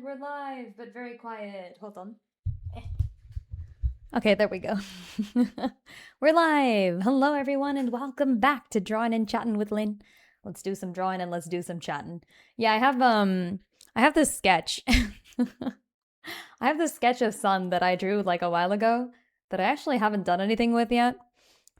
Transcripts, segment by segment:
we're live, but very quiet. Hold on. Okay, there we go. We're live. Hello, everyone, and welcome back to Drawing and Chatting with Lynn. Let's do some drawing and let's do some chatting. Yeah, I have this sketch. I have this sketch of Sun that I drew like a while ago that I actually haven't done anything with yet.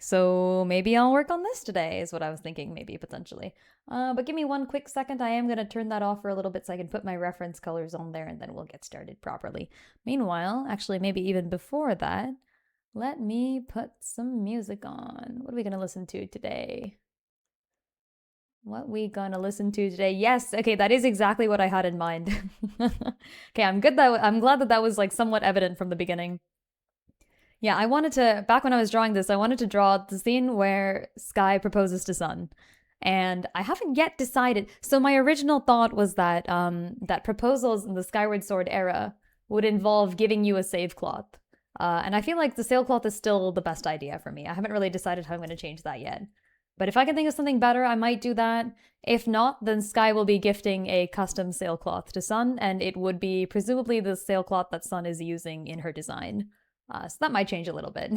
So maybe I'll work on this today, is what I was thinking, maybe, potentially. But give me one quick second. I am going to turn that off for a little bit so I can put my reference colors on there, and then we'll get started properly. Meanwhile, actually, maybe even before that, let me put some music on. What are we going to listen to today? Yes, okay, that is exactly what I had in mind. Okay, I'm glad that was like somewhat evident from the beginning. Yeah, I wanted to, back when I was drawing this, I wanted to draw the scene where Sky proposes to Sun. And I haven't yet decided. So my original thought was that that proposals in the Skyward Sword era would involve giving you a save cloth. And I feel like the sailcloth is still the best idea for me. I haven't really decided how I'm going to change that yet. But if I can think of something better, I might do that. If not, then Sky will be gifting a custom sailcloth to Sun, and it would be presumably the sailcloth that Sun is using in her design. So that might change a little bit.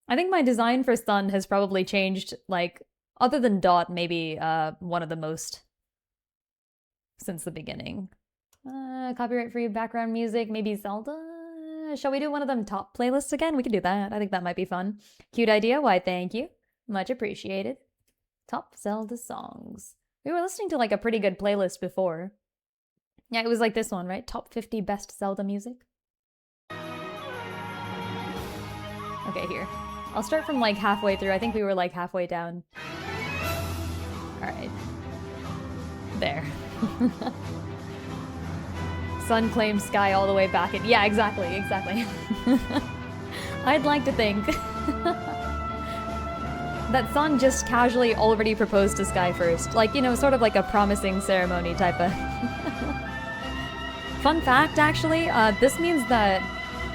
I think my design for Sun has probably changed, like, other than Dot, maybe one of the most since the beginning. Copyright-free background music, maybe Zelda? Shall we do one of them top playlists again? We can do that. I think that might be fun. Cute idea. Why, thank you. Much appreciated. Top Zelda songs. We were listening to, like, a pretty good playlist before. Yeah, it was like this one, right? Top 50 best Zelda music. Okay, here. I'll start from like halfway through. I think we were like halfway down. Alright. There. Sun claims Sky all the way back in. Yeah, exactly. I'd like to think that Sun just casually already proposed to Sky first. Like, you know, sort of like a promising ceremony type of... Fun fact, actually, this means that...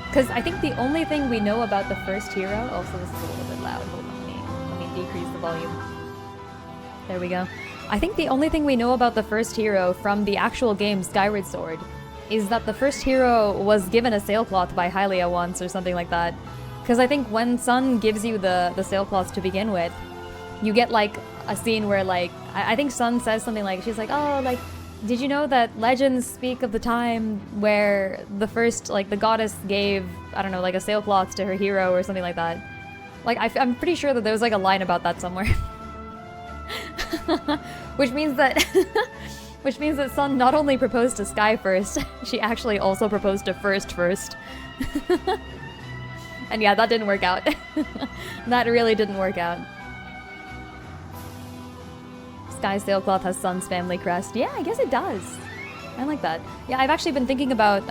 Because I think the only thing we know about the first hero... Also, this is a little bit loud. Hold on, let me decrease the volume. There we go. I think the only thing we know about the first hero from the actual game Skyward Sword is that the first hero was given a sailcloth by Hylia once or something like that. Because I think when Sun gives you the sailcloth to begin with, you get like a scene where like... I think Sun says something like... She's like, oh, like... Did you know that legends speak of the time where the first, like, the goddess gave, I don't know, like a sailcloth to her hero or something like that? Like, I'm pretty sure that there was, like, a line about that somewhere. Which means that Sun not only proposed to Sky first, she actually also proposed to first. And yeah, that didn't work out. That really didn't work out. Sky's sailcloth has Sun's family crest. Yeah, I guess it does. I like that. Yeah, I've actually been thinking about,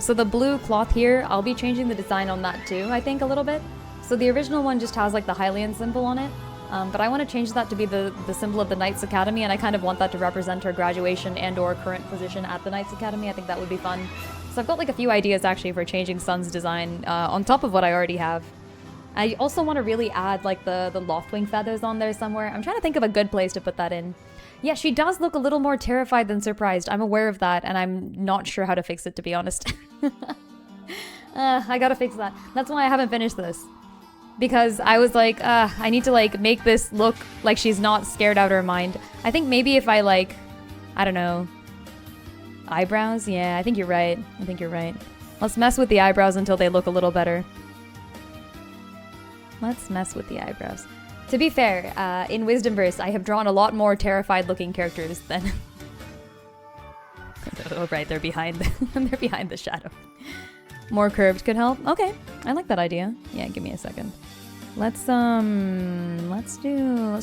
so the blue cloth here, I'll be changing the design on that too, I think, a little bit. So the original one just has like the Hylian symbol on it, but I want to change that to be the symbol of the Knights Academy, and I kind of want that to represent her graduation and or current position at the Knights Academy. I think that would be fun. So I've got like a few ideas actually for changing Sun's design on top of what I already have. I also want to really add like the Loftwing feathers on there somewhere. I'm trying to think of a good place to put that in. Yeah, she does look a little more terrified than surprised. I'm aware of that, and I'm not sure how to fix it, to be honest. I gotta fix that. That's why I haven't finished this. Because I was like, I need to like make this look like she's not scared out of her mind. I think maybe if I like, I don't know, eyebrows? Yeah, I think you're right. Let's mess with the eyebrows until they look a little better. Let's mess with the eyebrows. To be fair, in Wisdomverse, I have drawn a lot more terrified-looking characters than... Oh, right, they're behind the shadow. More curved could help. Okay, I like that idea. Yeah, give me a second. Let's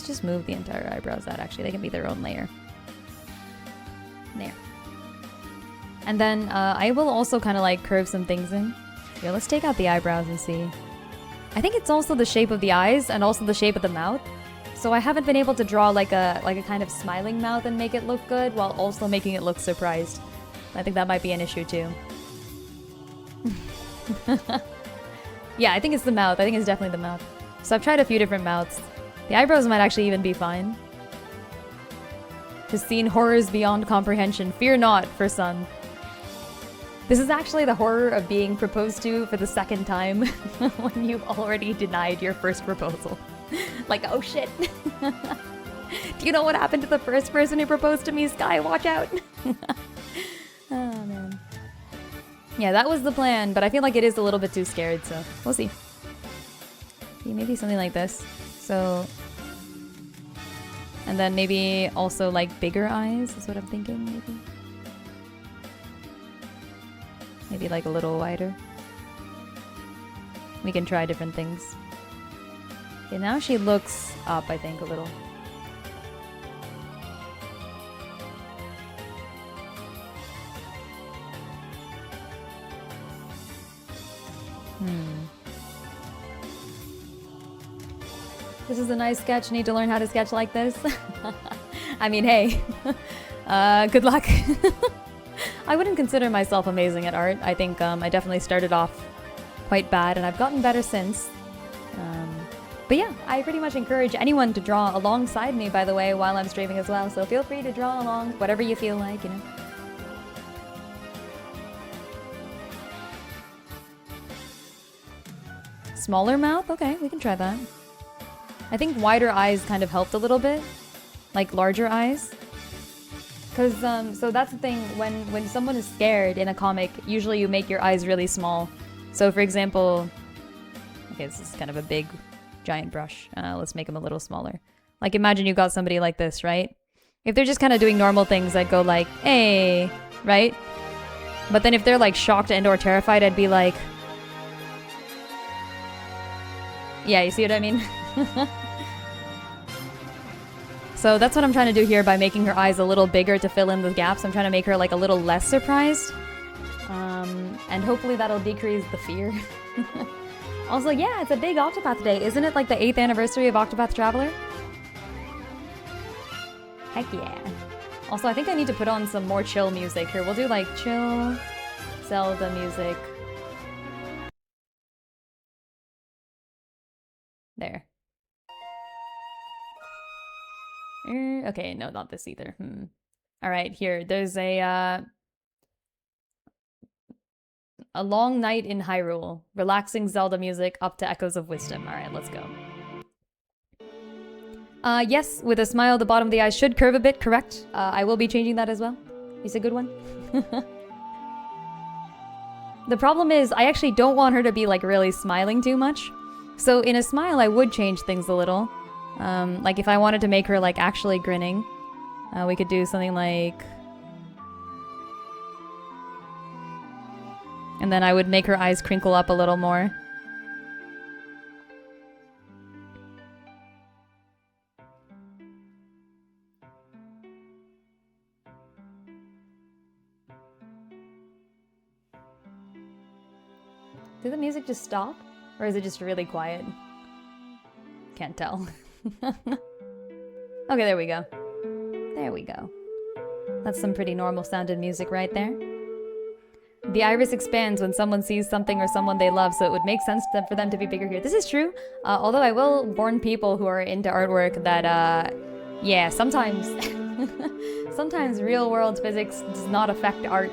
just move the entire eyebrows out, actually. They can be their own layer. There. And then, I will also kind of, like, curve some things in. Yeah, let's take out the eyebrows and see. I think it's also the shape of the eyes and also the shape of the mouth. So I haven't been able to draw like a kind of smiling mouth and make it look good while also making it look surprised. I think that might be an issue too. Yeah, I think it's the mouth. I think it's definitely the mouth. So I've tried a few different mouths. The eyebrows might actually even be fine. Has seen horrors beyond comprehension. Fear not, for Sun. This is actually the horror of being proposed to for the second time when you've already denied your first proposal. Like, oh shit. Do you know what happened to the first person who proposed to me, Sky? Watch out. Oh, man. Yeah, that was the plan, but I feel like it is a little bit too scared, so we'll see. Maybe something like this. So... And then maybe also like bigger eyes is what I'm thinking, maybe. Maybe like a little wider. We can try different things. Okay, now she looks up, I think, a little. This is a nice sketch. Need to learn how to sketch like this. I mean, hey. Good luck. I wouldn't consider myself amazing at art. I think I definitely started off quite bad, and I've gotten better since. But yeah, I pretty much encourage anyone to draw alongside me, by the way, while I'm streaming as well. So feel free to draw along, whatever you feel like, you know. Smaller mouth? Okay, we can try that. I think wider eyes kind of helped a little bit. Like larger eyes. Because, so that's the thing, when someone is scared in a comic, usually you make your eyes really small. So for example, okay, this is kind of a big, giant brush. Let's make them a little smaller. Like imagine you got somebody like this, right? If they're just kind of doing normal things, I'd go like, hey, right? But then if they're like shocked and or terrified, I'd be like... Yeah, you see what I mean? So that's what I'm trying to do here by making her eyes a little bigger to fill in the gaps. I'm trying to make her like a little less surprised. And hopefully that'll decrease the fear. Also, yeah, it's a big Octopath Day. Isn't it like the 8th anniversary of Octopath Traveler? Heck yeah. Also, I think I need to put on some more chill music here. We'll do like chill Zelda music. There. Okay, no, not this either. Alright, here. There's a long night in Hyrule. Relaxing Zelda music up to echoes of wisdom. Alright, let's go. Yes, with a smile, the bottom of the eyes should curve a bit, correct? I will be changing that as well. It's a good one. The problem is, I actually don't want her to be, like, really smiling too much. So in a smile, I would change things a little. Like, if I wanted to make her, like, actually grinning, we could do something like... And then I would make her eyes crinkle up a little more. Did the music just stop? Or is it just really quiet? Can't tell. Okay, there we go. There we go. That's some pretty normal sounding music right there. The iris expands when someone sees something or someone they love, so it would make sense for them to be bigger here. This is true, although I will warn people who are into artwork that, yeah, sometimes... sometimes real-world physics does not affect art.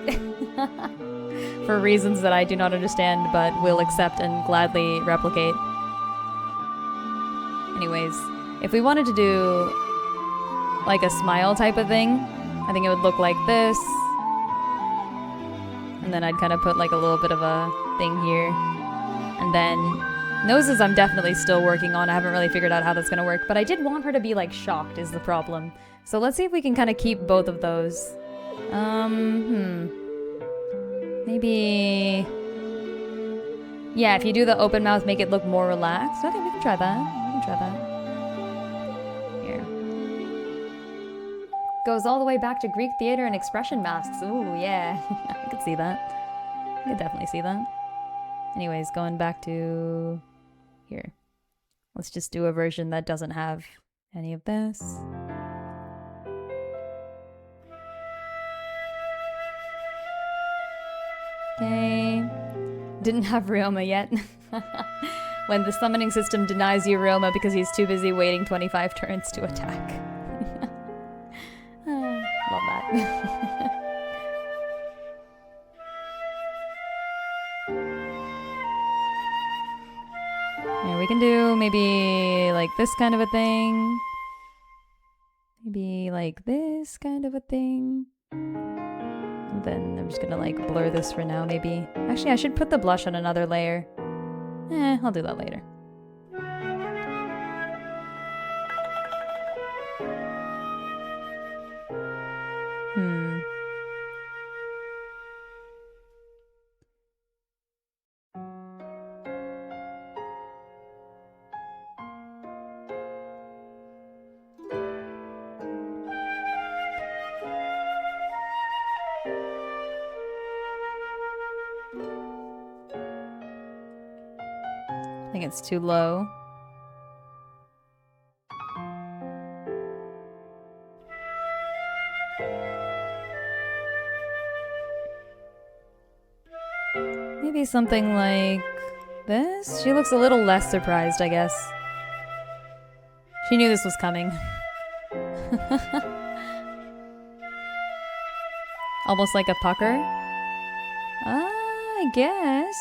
For reasons that I do not understand, but will accept and gladly replicate. Anyways, if we wanted to do like a smile type of thing, I think it would look like this. And then I'd kind of put like a little bit of a thing here. And then noses I'm definitely still working on. I haven't really figured out how that's gonna work, but I did want her to be like shocked is the problem. So let's see if we can kind of keep both of those. Maybe... Yeah, if you do the open mouth, make it look more relaxed. Okay, we can try that. We can try that. Here. Goes all the way back to Greek theater and expression masks. Ooh, yeah. I could see that. I could definitely see that. Anyways, going back to... Here. Let's just do a version that doesn't have any of this. Okay. Didn't have Ryoma yet. When the summoning system denies you Ryoma because he's too busy waiting 25 turns to attack. Love that. Yeah, we can do maybe like this kind of a thing. Maybe like this kind of a thing. And then I'm just gonna like blur this for now, maybe. Actually, I should put the blush on another layer. I'll do that later. I think it's too low. Maybe something like this? She looks a little less surprised, I guess. She knew this was coming. Almost like a pucker? I guess.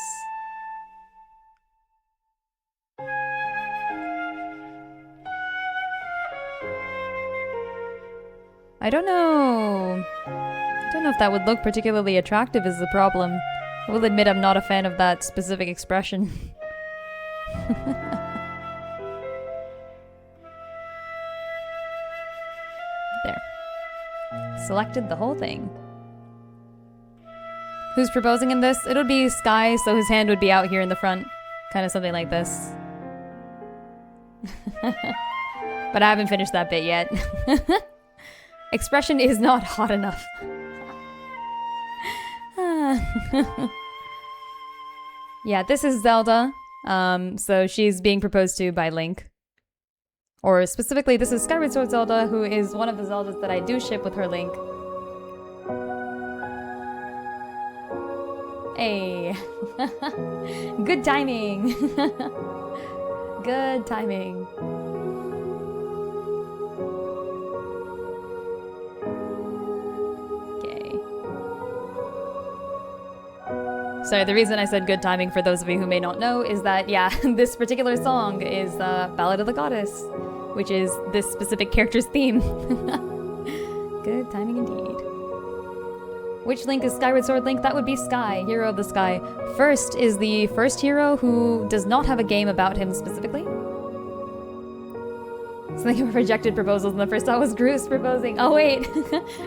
I don't know. I don't know if that would look particularly attractive is the problem. I will admit I'm not a fan of that specific expression. There. Selected the whole thing. Who's proposing in this? It would be Sky, so his hand would be out here in the front. Kind of something like this. But I haven't finished that bit yet. Expression is not hot enough. Yeah, this is Zelda. So she's being proposed to by Link. Or specifically, this is Skyward Sword Zelda, who is one of the Zeldas that I do ship with her Link. Hey. Good timing. Good timing. Sorry, the reason I said good timing for those of you who may not know is that, yeah, this particular song is Ballad of the Goddess, which is this specific character's theme. Good timing indeed. Which Link is Skyward Sword Link? That would be Sky, Hero of the Sky. First is the first hero who does not have a game about him specifically. Something of rejected proposals, and the first thought was Groose proposing. Oh wait,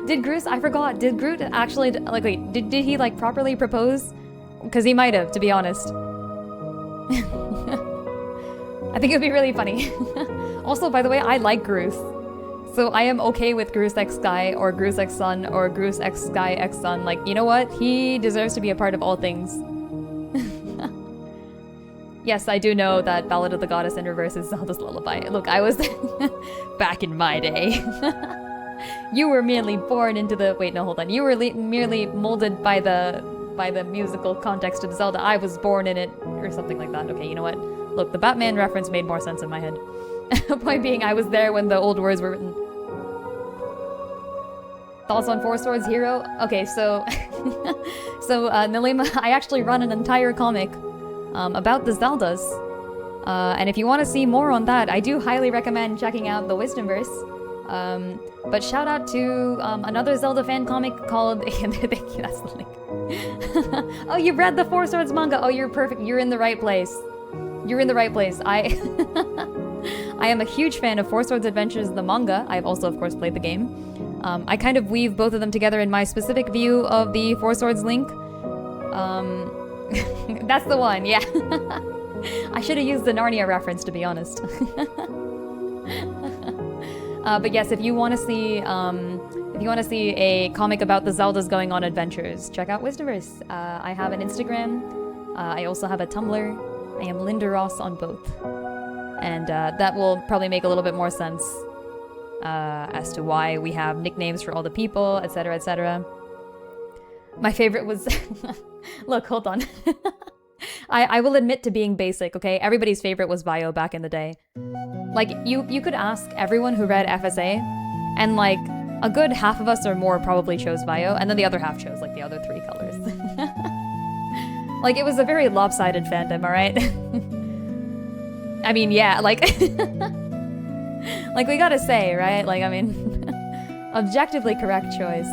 did Groose, I forgot, did Groot actually, like wait, did he like properly propose? Because he might have, to be honest. I think it would be really funny. Also, by the way, I like Groose. So I am okay with Groose X Sky, or Groose X Sun, or Groose X Sky X Sun. Like, you know what? He deserves to be a part of all things. Yes, I do know that Ballad of the Goddess in reverse is Zelda's Lullaby. Look, I was back in my day. You were merely born into the... Wait, no, hold on. You were merely molded by the musical context of Zelda. I was born in it, or something like that. Okay, you know what? Look, the Batman reference made more sense in my head. Point being, I was there when the old words were written. Thoughts on Four Swords Hero? Okay, so... Nilima, I actually run an entire comic about the Zeldas. And if you want to see more on that, I do highly recommend checking out the Wisdomverse. But shout out to another Zelda fan comic called... That's the link. Oh, you read the Four Swords manga. Oh, you're perfect. You're in the right place. You're in the right place. I am a huge fan of Four Swords Adventures, the manga. I've also, of course, played the game. I kind of weave both of them together in my specific view of the Four Swords Link. That's the one, yeah. I should have used the Narnia reference, to be honest. But yes, if you want to see a comic about the Zeldas going on adventures, check out Wisdomverse. I have an Instagram. I also have a Tumblr. I am Linda Ross on both. And that will probably make a little bit more sense as to why we have nicknames for all the people, etc., etc. My favorite was... Look, hold on. I will admit to being basic, okay? Everybody's favorite was Bio back in the day. Like, you could ask everyone who read FSA, and like, a good half of us or more probably chose Bio, and then the other half chose like the other three colors. Like, it was a very lopsided fandom, alright? I mean, yeah, like... like, we gotta say, right? Like, I mean... objectively correct choice.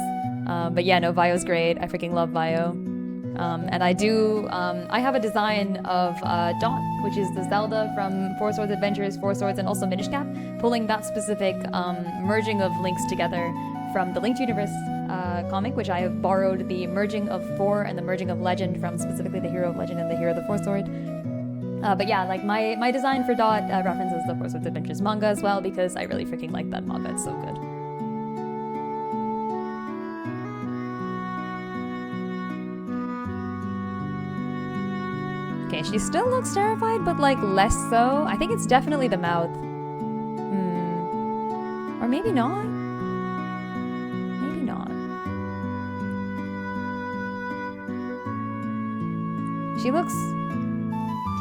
But yeah, no, Vio's great. I freaking love Vio. And I do... I have a design of Dot, which is the Zelda from Four Swords Adventures, Four Swords, and also Minish Cap, pulling that specific merging of links together from the Linked Universe comic, which I have borrowed the merging of Four and the merging of Legend from specifically the Hero of Legend and the Hero of the Four Sword. But yeah, like my design for Dot references the Four Swords Adventures manga as well, because I really freaking like that manga. It's so good. Okay, she still looks terrified, but like less so. I think it's definitely the mouth. Or maybe not. Maybe not. She looks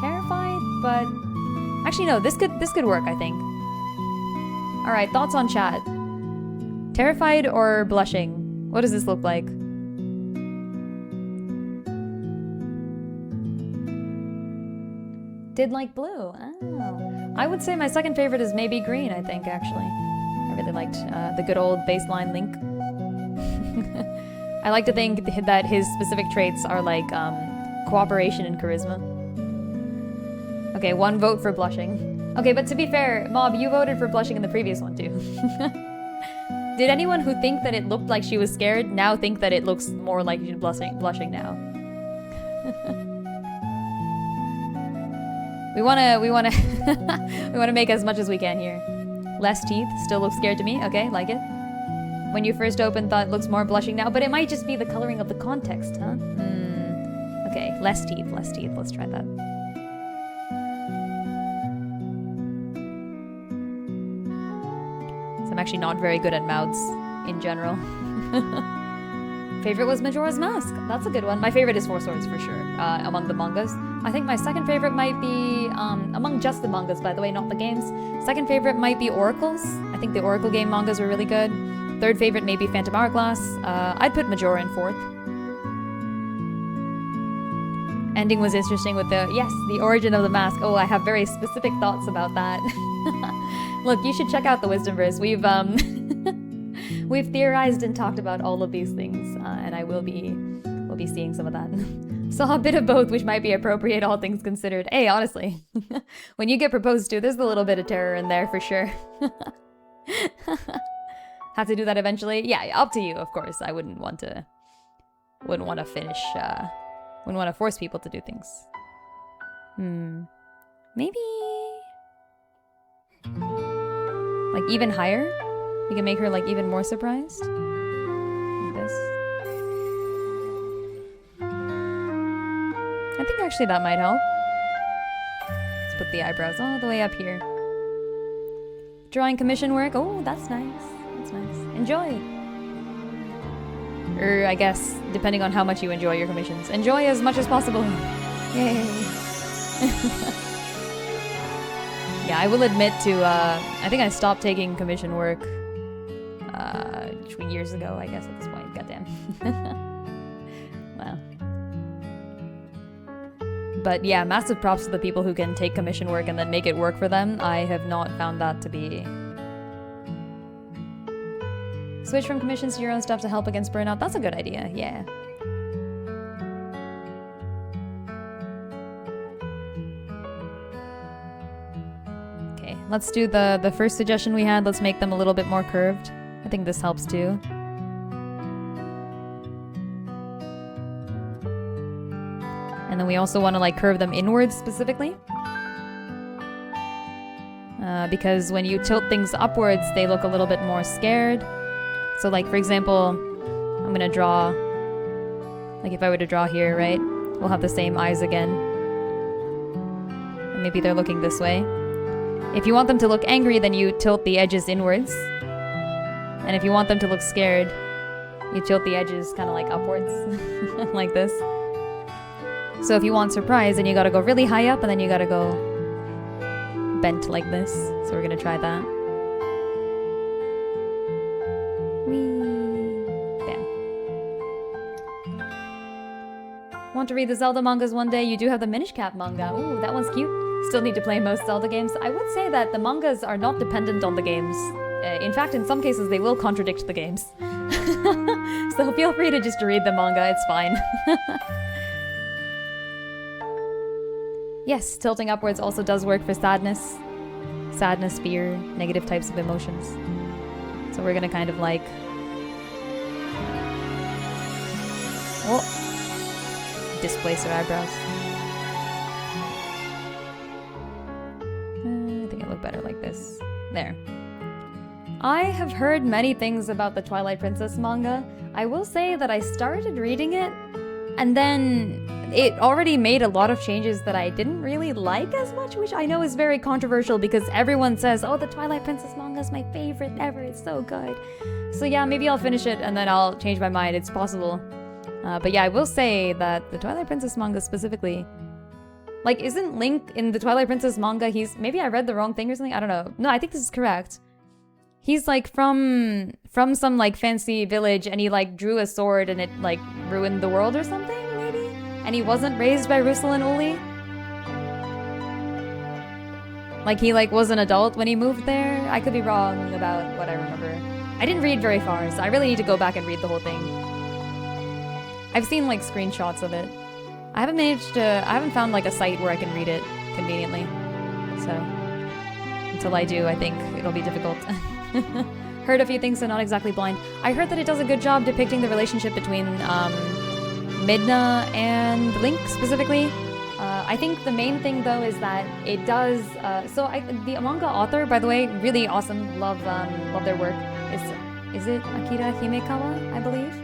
terrified, but actually no, this could work, I think. All right, thoughts on chat. Terrified or blushing? What does this look like? Did like blue. Oh. I would say my second favorite is maybe green, I think, actually. I really liked the good old baseline Link. I like to think that his specific traits are like cooperation and charisma. Okay, 1 vote for blushing. Okay, but to be fair, Mob, you voted for blushing in the previous one too. Did anyone who think that it looked like she was scared now think that it looks more like she's blushing now? We wanna make as much as we can here. Less teeth, still looks scared to me. Okay, like it. When you first opened, thought it looks more blushing now, but it might just be the coloring of the context, huh? Okay, less teeth, let's try that. So I'm actually not very good at mouths in general. Favorite was Majora's Mask. That's a good one. My favorite is Four Swords for sure, among the mangas. I think my second favorite might be, among just the mangas, by the way, not the games. Second favorite might be Oracles. I think the Oracle game mangas were really good. Third favorite may be Phantom Hourglass. I'd put Majora in fourth. Ending was interesting with the origin of the mask. Oh, I have very specific thoughts about that. Look, you should check out the Wisdomverse. We've theorized and talked about all of these things, and I will be seeing some of that. Saw a bit of both, which might be appropriate, all things considered. Hey, honestly, when you get proposed to, there's a little bit of terror in there for sure. Have to do that eventually? Yeah, up to you, of course. I wouldn't want to finish. Wouldn't want to force people to do things. Maybe like even higher. We can make her like even more surprised. Like this. I think actually that might help. Let's put the eyebrows all the way up here. Drawing commission work. Oh, that's nice. That's nice. Enjoy. Or I guess, depending on how much you enjoy your commissions. Enjoy as much as possible. Yay. Yeah, I will admit to, I think I stopped taking commission work years ago, I guess, at this point. Goddamn. Wow. But yeah, massive props to the people who can take commission work and then make it work for them. I have not found that to be... Switch from commissions to your own stuff to help against burnout. That's a good idea, yeah. Okay, let's do the first suggestion we had. Let's make them a little bit more curved. I think this helps too. And then we also want to like curve them inwards specifically. Because when you tilt things upwards, they look a little bit more scared. So like, for example, I'm gonna draw, like if I were to draw here, right? We'll have the same eyes again. And maybe they're looking this way. If you want them to look angry, then you tilt the edges inwards. And if you want them to look scared, you tilt the edges kind of like upwards, like this. So if you want surprise, then you gotta go really high up, and then you gotta go bent like this. So we're gonna try that. Want to read the Zelda mangas one day? You do have the Minish Cap manga. Ooh, that one's cute. Still need to play most Zelda games. I would say that the mangas are not dependent on the games. In fact, in some cases, they will contradict the games. So feel free to just read the manga, it's fine. Yes, tilting upwards also does work for sadness. Sadness, fear, negative types of emotions. So we're gonna kind of like... Oh! Displace her eyebrows. I think it looked better like this. There. I have heard many things about the Twilight Princess manga. I will say that I started reading it, and then it already made a lot of changes that I didn't really like as much, which I know is very controversial because everyone says, oh, the Twilight Princess manga is my favorite ever, it's so good. So yeah, maybe I'll finish it and then I'll change my mind, it's possible. But yeah, I will say that the Twilight Princess manga specifically, like, isn't Link in the Twilight Princess manga, maybe I read the wrong thing or something, I don't know. No, I think this is correct. He's like from some like fancy village and he like drew a sword and it like ruined the world or something, maybe? And he wasn't raised by Russell and Uli? Like he like was an adult when he moved there? I could be wrong about what I remember. I didn't read very far, so I really need to go back and read the whole thing. I've seen like screenshots of it. I haven't found like a site where I can read it conveniently. So until I do, I think it'll be difficult. Heard a few things, so not exactly blind. I heard that it does a good job depicting the relationship between Midna and Link specifically. I think the main thing though is that it does. The manga author, by the way, really awesome. Love their work. Is it Akira Himekawa? I believe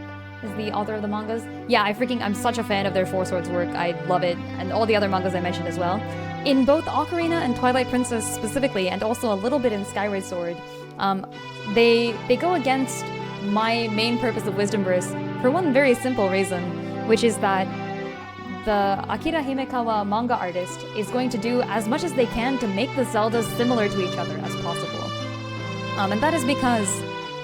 is the author of the mangas. Yeah, I'm such a fan of their Four Swords work. I love it, and all the other mangas I mentioned as well. In both Ocarina and Twilight Princess specifically, and also a little bit in Skyward Sword, they go against my main purpose of Wisdomverse for one very simple reason, which is that the Akira Himekawa manga artist is going to do as much as they can to make the Zeldas similar to each other as possible. And that is because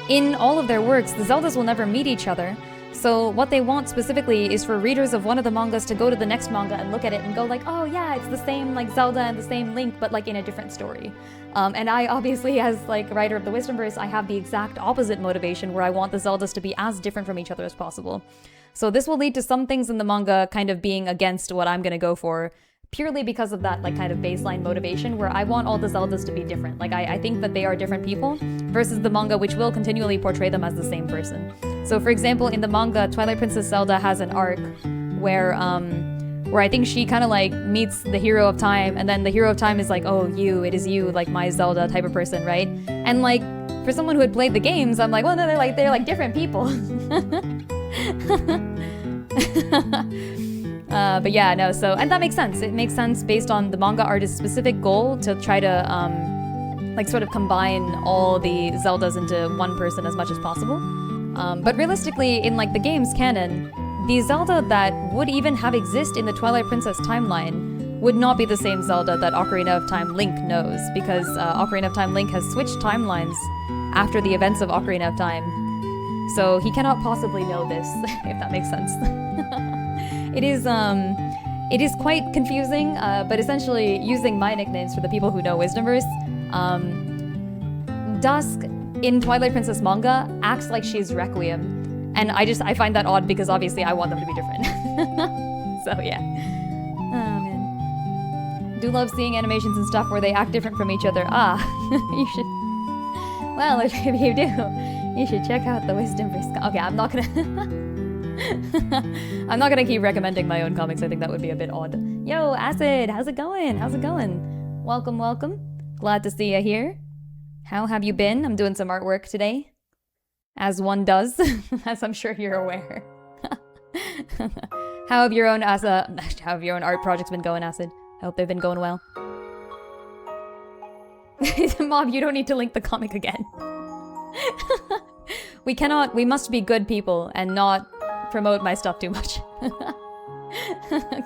in all of their works, the Zeldas will never meet each other. So what they want specifically is for readers of one of the mangas to go to the next manga and look at it and go like, oh yeah, it's the same like Zelda and the same Link, but like in a different story. And I obviously, as like writer of the Wisdomverse, I have the exact opposite motivation where I want the Zeldas to be as different from each other as possible. So this will lead to some things in the manga kind of being against what I'm gonna go for, purely because of that like kind of baseline motivation where I want all the Zeldas to be different. Like I think that they are different people versus the manga, which will continually portray them as the same person. So for example, in the manga, Twilight Princess Zelda has an arc where I think she kind of like meets the hero of time, and then the hero of time is like, oh, it is you, like my Zelda type of person, right? And like for someone who had played the games, I'm like, well, no, they're like different people. But yeah, no, so, and that makes sense. It makes sense based on the manga artist's specific goal to try to, like, sort of combine all the Zeldas into one person as much as possible. But realistically, in, like, the game's canon, the Zelda that would even have exist in the Twilight Princess timeline would not be the same Zelda that Ocarina of Time Link knows, because Ocarina of Time Link has switched timelines after the events of Ocarina of Time. So he cannot possibly know this, if that makes sense. It is quite confusing, but essentially using my nicknames for the people who know Wisdomverse, Dusk in Twilight Princess manga acts like she's Requiem, and I find that odd because obviously I want them to be different. So yeah. Oh man. Do love seeing animations and stuff where they act different from each other. You should... Well, if you do, you should check out the Wisdomverse. Okay, I'm not gonna keep recommending my own comics. I think that would be a bit odd. Yo, Acid, how's it going? How's it going? Welcome, welcome. Glad to see you here. How have you been? I'm doing some artwork today. As one does, as I'm sure you're aware. How have your own art projects been going, Acid? I hope they've been going well. Mom, you don't need to link the comic again. We must be good people and not promote my stuff too much.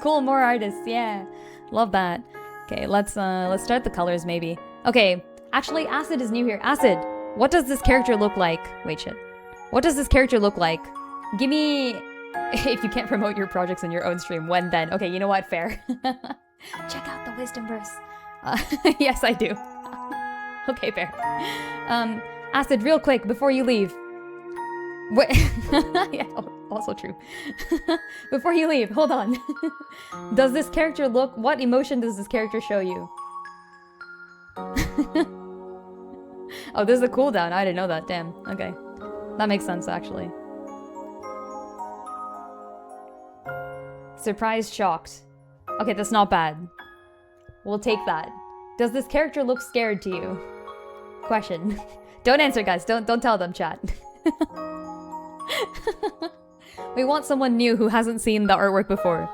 Cool, more artists, yeah. Love that. Okay, let's start the colors maybe. Okay, actually Acid is new here. Acid, what does this character look like? Wait, shit. What does this character look like? Give me... If you can't promote your projects in your own stream, when then? Okay, you know what? Fair. Check out the Wisdomverse. Yes, I do. Okay, fair. Acid, real quick, before you leave. Wait. Yeah, also true. Before you leave, hold on. Does this character look... What emotion does this character show you? Oh, this is a cooldown. I didn't know that. Damn. Okay. That makes sense, actually. Surprised, shocked. Okay, that's not bad. We'll take that. Does this character look scared to you? Question. Don't answer, guys. Don't tell them, chat. We want someone new who hasn't seen the artwork before.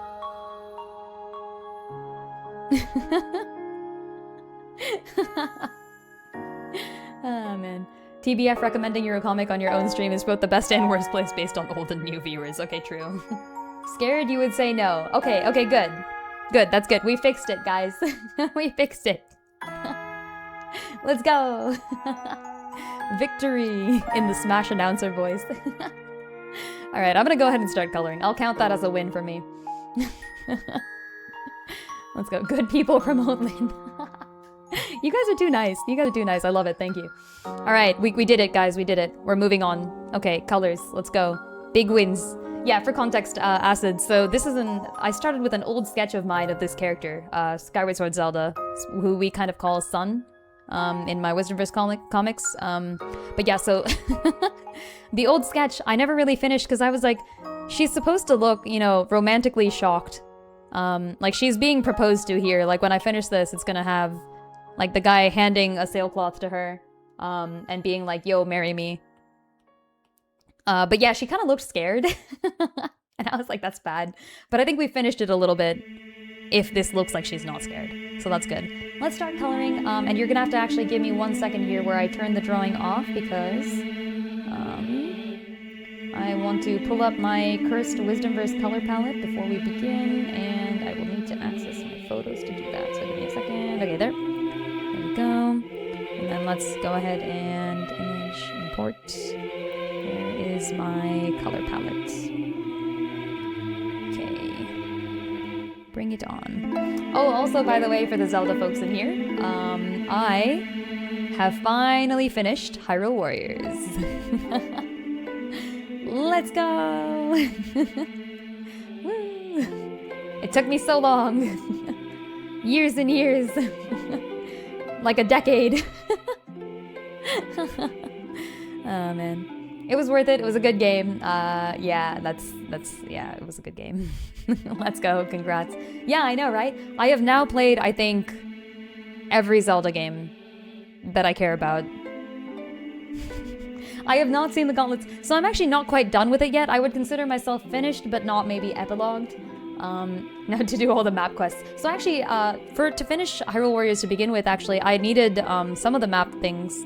Ah, man. TBF recommending your comic on your own stream is both the best and worst place based on old and new viewers. Okay, true. Scared, you would say no. Okay, okay, good. Good, that's good. We fixed it, guys. We fixed it. Let's go. Victory in the Smash announcer voice. Alright, I'm gonna go ahead and start coloring. I'll count that as a win for me. Let's go. Good people promote Lin. You guys are too nice. You guys are too nice. I love it. Thank you. Alright, we did it, guys. We did it. We're moving on. Okay, colors. Let's go. Big wins. Yeah, for context, Acid. So this is I started with an old sketch of mine of this character, Skyward Sword Zelda, who we kind of call Sun, in my Wisdomverse comics. But yeah, so the old sketch, I never really finished because I was like, she's supposed to look, you know, romantically shocked. Like she's being proposed to here. Like when I finish this, it's gonna have like the guy handing a sailcloth to her, and being like, yo, marry me. But yeah, she kind of looked scared. And I was like, that's bad. But I think we finished it a little bit if this looks like she's not scared. So that's good. Let's start coloring. And you're gonna have to actually give me 1 second here where I turn the drawing off because I want to pull up my cursed Wisdomverse color palette before we begin. And I will need to access my photos to do that. So give me a second. Okay, there. There we go. And then let's go ahead and image import. There is my color palette. Okay. Bring it on. Oh, also, by the way, for the Zelda folks in here, I have finally finished Hyrule Warriors. Let's go! Woo. It took me so long. Years and years. Like a decade. Oh, man. It was worth it. It was a good game. Yeah, yeah, it was a good game. Let's go. Congrats. Yeah, I know, right? I have now played, I think, every Zelda game that I care about. I have not seen the gauntlets, so I'm actually not quite done with it yet. I would consider myself finished, but not maybe epilogued. Now to do all the map quests. So actually, to finish Hyrule Warriors to begin with, actually, I needed some of the map things.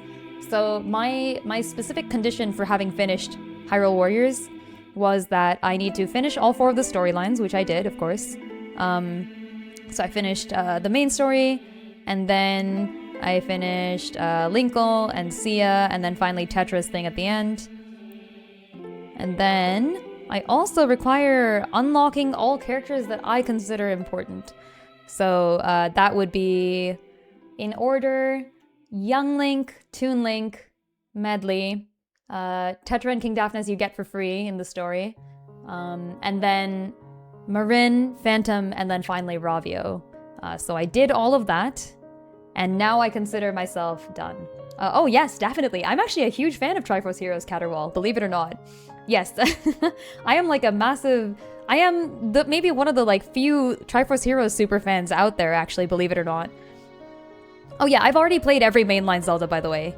So my specific condition for having finished Hyrule Warriors was that I need to finish all 4 of the storylines, which I did, of course. So I finished the main story, and then I finished Linkle and Sia, and then finally Tetra's thing at the end. And then I also require unlocking all characters that I consider important. So that would be, in order, Young Link, Toon Link, Medley, Tetra and King Daphnes you get for free in the story, and then Marin, Phantom, and then finally Ravio. So I did all of that, and now I consider myself done. Oh yes, definitely. I'm actually a huge fan of Triforce Heroes Caterwall, believe it or not. Yes, I am like a massive... I am maybe one of the like few Triforce Heroes super fans out there, actually, believe it or not. Oh yeah, I've already played every mainline Zelda, by the way.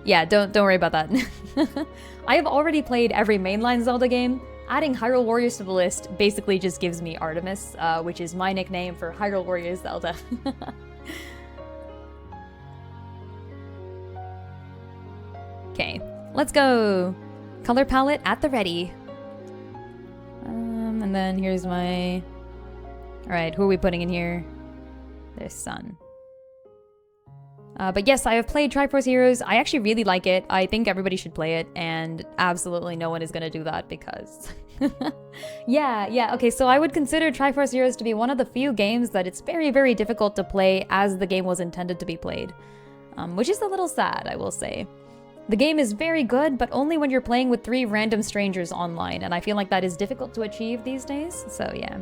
Yeah, don't worry about that. I have already played every mainline Zelda game. Adding Hyrule Warriors to the list basically just gives me Artemis, which is my nickname for Hyrule Warriors Zelda. Okay, let's go. Color palette at the ready. And then here's my... Alright, who are we putting in here? There's Sun. But yes, I have played Triforce Heroes. I actually really like it. I think everybody should play it, and absolutely no one is gonna do that because... yeah, okay, so I would consider Triforce Heroes to be one of the few games that it's very, very difficult to play as the game was intended to be played. Which is a little sad, I will say. The game is very good, but only when you're playing with 3 random strangers online, and I feel like that is difficult to achieve these days, so yeah.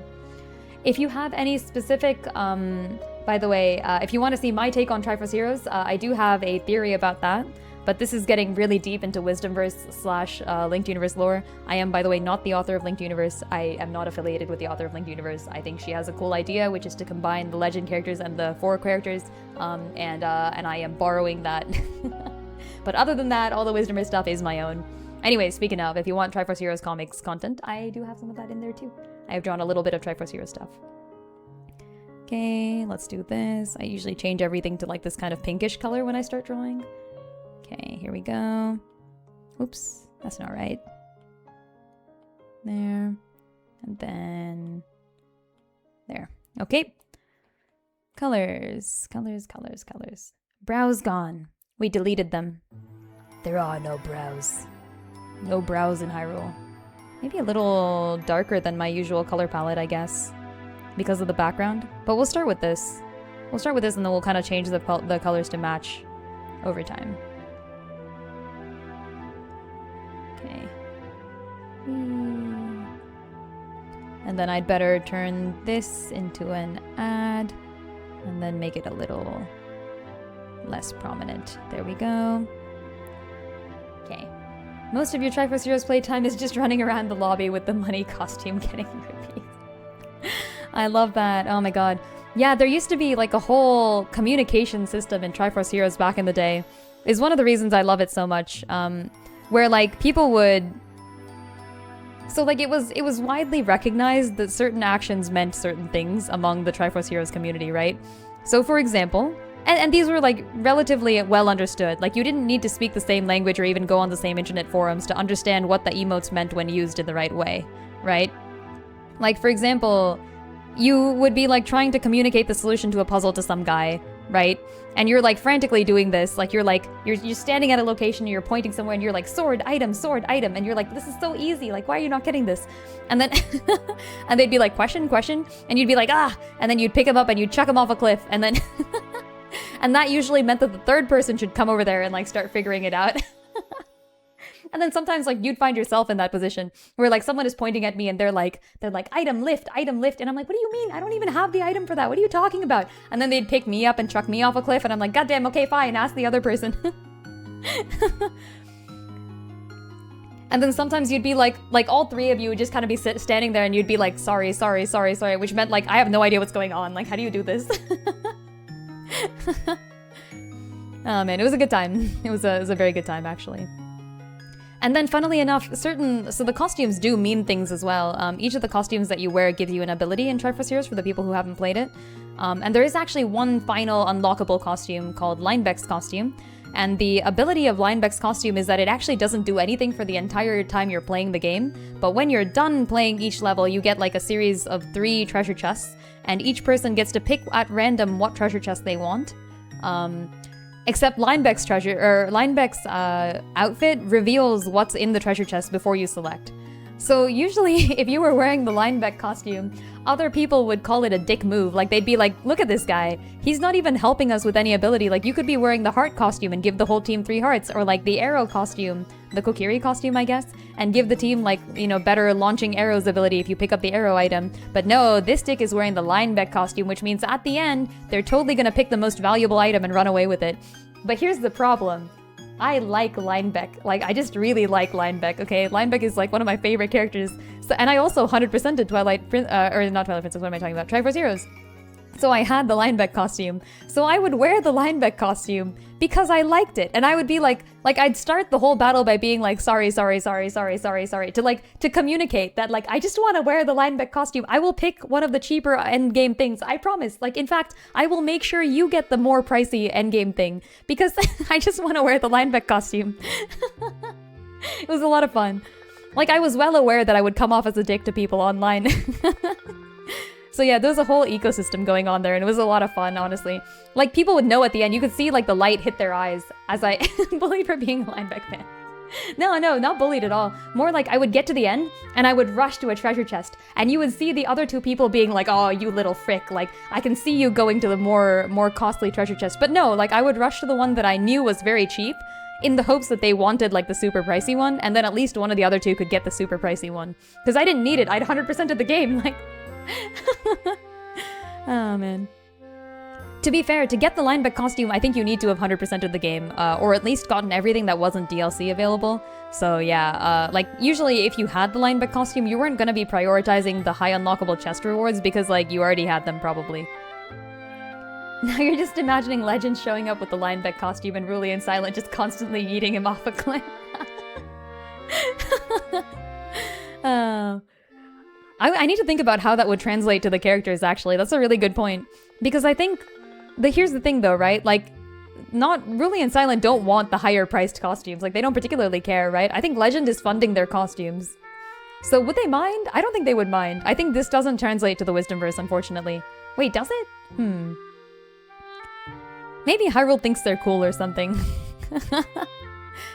If you have any specific, by the way, if you want to see my take on Triforce Heroes, I do have a theory about that, but this is getting really deep into Wisdomverse / Linked Universe lore. I am, by the way, not the author of Linked Universe. I am not affiliated with the author of Linked Universe. I think she has a cool idea, which is to combine the legend characters and the 4 characters, and I am borrowing that. But other than that, all the Wisdomverse stuff is my own. Anyway, speaking of, if you want Triforce Heroes comics content, I do have some of that in there too. I have drawn a little bit of Triforce Heroes stuff. Okay, let's do this. I usually change everything to like this kind of pinkish color when I start drawing. Okay, here we go. Oops, that's not right. There. And then... there. Okay. Colors. Brows gone. We deleted them. There are no brows. No brows in Hyrule. Maybe a little darker than my usual color palette, I guess. Because of the background. But we'll start with this. We'll start with this and then we'll kind of change the colors to match over time. Okay. And then I'd better turn this into an ad. And then make it a little less prominent. There we go. Okay. Most of your Triforce Heroes playtime is just running around the lobby with the money costume getting repeated. I love that. Oh my god. Yeah, there used to be like a whole communication system in Triforce Heroes back in the day. Is one of the reasons I love it so much. Where like people would... So like it was widely recognized that certain actions meant certain things among the Triforce Heroes community, right? So for example... And these were, like, relatively well understood. Like, you didn't need to speak the same language or even go on the same internet forums to understand what the emotes meant when used in the right way, right? Like, for example, you would be, like, trying to communicate the solution to a puzzle to some guy, right? And you're, like, frantically doing this. Like, you're standing at a location, you're pointing somewhere, and you're like, sword, item, and you're like, this is so easy. Like, why are you not getting this? And then, and they'd be like, question, and you'd be like, ah! And then you'd pick him up and you'd chuck him off a cliff, and then... And that usually meant that the third person should come over there and like start figuring it out. And then sometimes like you'd find yourself in that position where like someone is pointing at me and they're like item lift, and I'm like, what do you mean? I don't even have the item for that. What are you talking about? And then they'd pick me up and chuck me off a cliff and I'm like, goddamn, okay, fine, ask the other person. And then sometimes you'd be like all 3 of you would just kind of be standing there and you'd be like, sorry, which meant like I have no idea what's going on. Like, how do you do this? Oh man, it was a good time. It was a very good time, actually. And then, funnily enough, so the costumes do mean things as well. Each of the costumes that you wear gives you an ability in Triforce Heroes for the people who haven't played it. And there is actually one final unlockable costume called Linebeck's costume. And the ability of Linebeck's costume is that it actually doesn't do anything for the entire time you're playing the game. But when you're done playing each level, you get like a series of 3 treasure chests. And each person gets to pick at random what treasure chest they want. Except Linebeck's outfit reveals what's in the treasure chest before you select. So usually, if you were wearing the Linebeck costume, other people would call it a dick move. Like, they'd be like, look at this guy. He's not even helping us with any ability. Like, you could be wearing the heart costume and give the whole team 3 hearts. Or like the arrow costume, the Kokiri costume, I guess, and give the team like, you know, better launching arrows ability if you pick up the arrow item. But no, this dick is wearing the Linebeck costume, which means at the end, they're totally gonna pick the most valuable item and run away with it. But here's the problem. I like Linebeck. Like, I just really like Linebeck, okay? Linebeck is like one of my favorite characters. So, and I also 100%ed not Twilight Princess, what am I talking about? Triforce Heroes. So I had the Linebeck costume. So I would wear the Linebeck costume because I liked it. And I would be like I'd start the whole battle by being like, sorry, to communicate that, like, I just want to wear the Linebeck costume. I will pick one of the cheaper endgame things, I promise. Like, in fact, I will make sure you get the more pricey endgame thing because I just want to wear the Linebeck costume. It was a lot of fun. Like, I was well aware that I would come off as a dick to people online. So yeah, there's a whole ecosystem going on there, and it was a lot of fun, honestly. Like, people would know at the end. You could see, like, the light hit their eyes as I bullied for being a lineback fan. No, not bullied at all. More like I would get to the end, and I would rush to a treasure chest, and you would see the other two people being like, oh, you little frick. Like, I can see you going to the more costly treasure chest. But no, like, I would rush to the one that I knew was very cheap, in the hopes that they wanted, like, the super pricey one, and then at least one of the other two could get the super pricey one. Because I didn't need it. I'd 100%ed the game, like... Oh, man. To be fair, to get the lineback costume, I think you need to have 100%ed the game, or at least gotten everything that wasn't DLC available. So yeah, like, usually if you had the lineback costume, you weren't gonna be prioritizing the high unlockable chest rewards because, like, you already had them, probably. Now you're just imagining Legend showing up with the lineback costume and Ruli and Silent just constantly yeeting him off a cliff. I need to think about how that would translate to the characters, actually. That's a really good point. Because I think... here's the thing, though, right? Like, Ruli and Silent don't want the higher-priced costumes. Like, they don't particularly care, right? I think Legend is funding their costumes. So would they mind? I don't think they would mind. I think this doesn't translate to the Wisdomverse, unfortunately. Wait, does it? Maybe Hyrule thinks they're cool or something.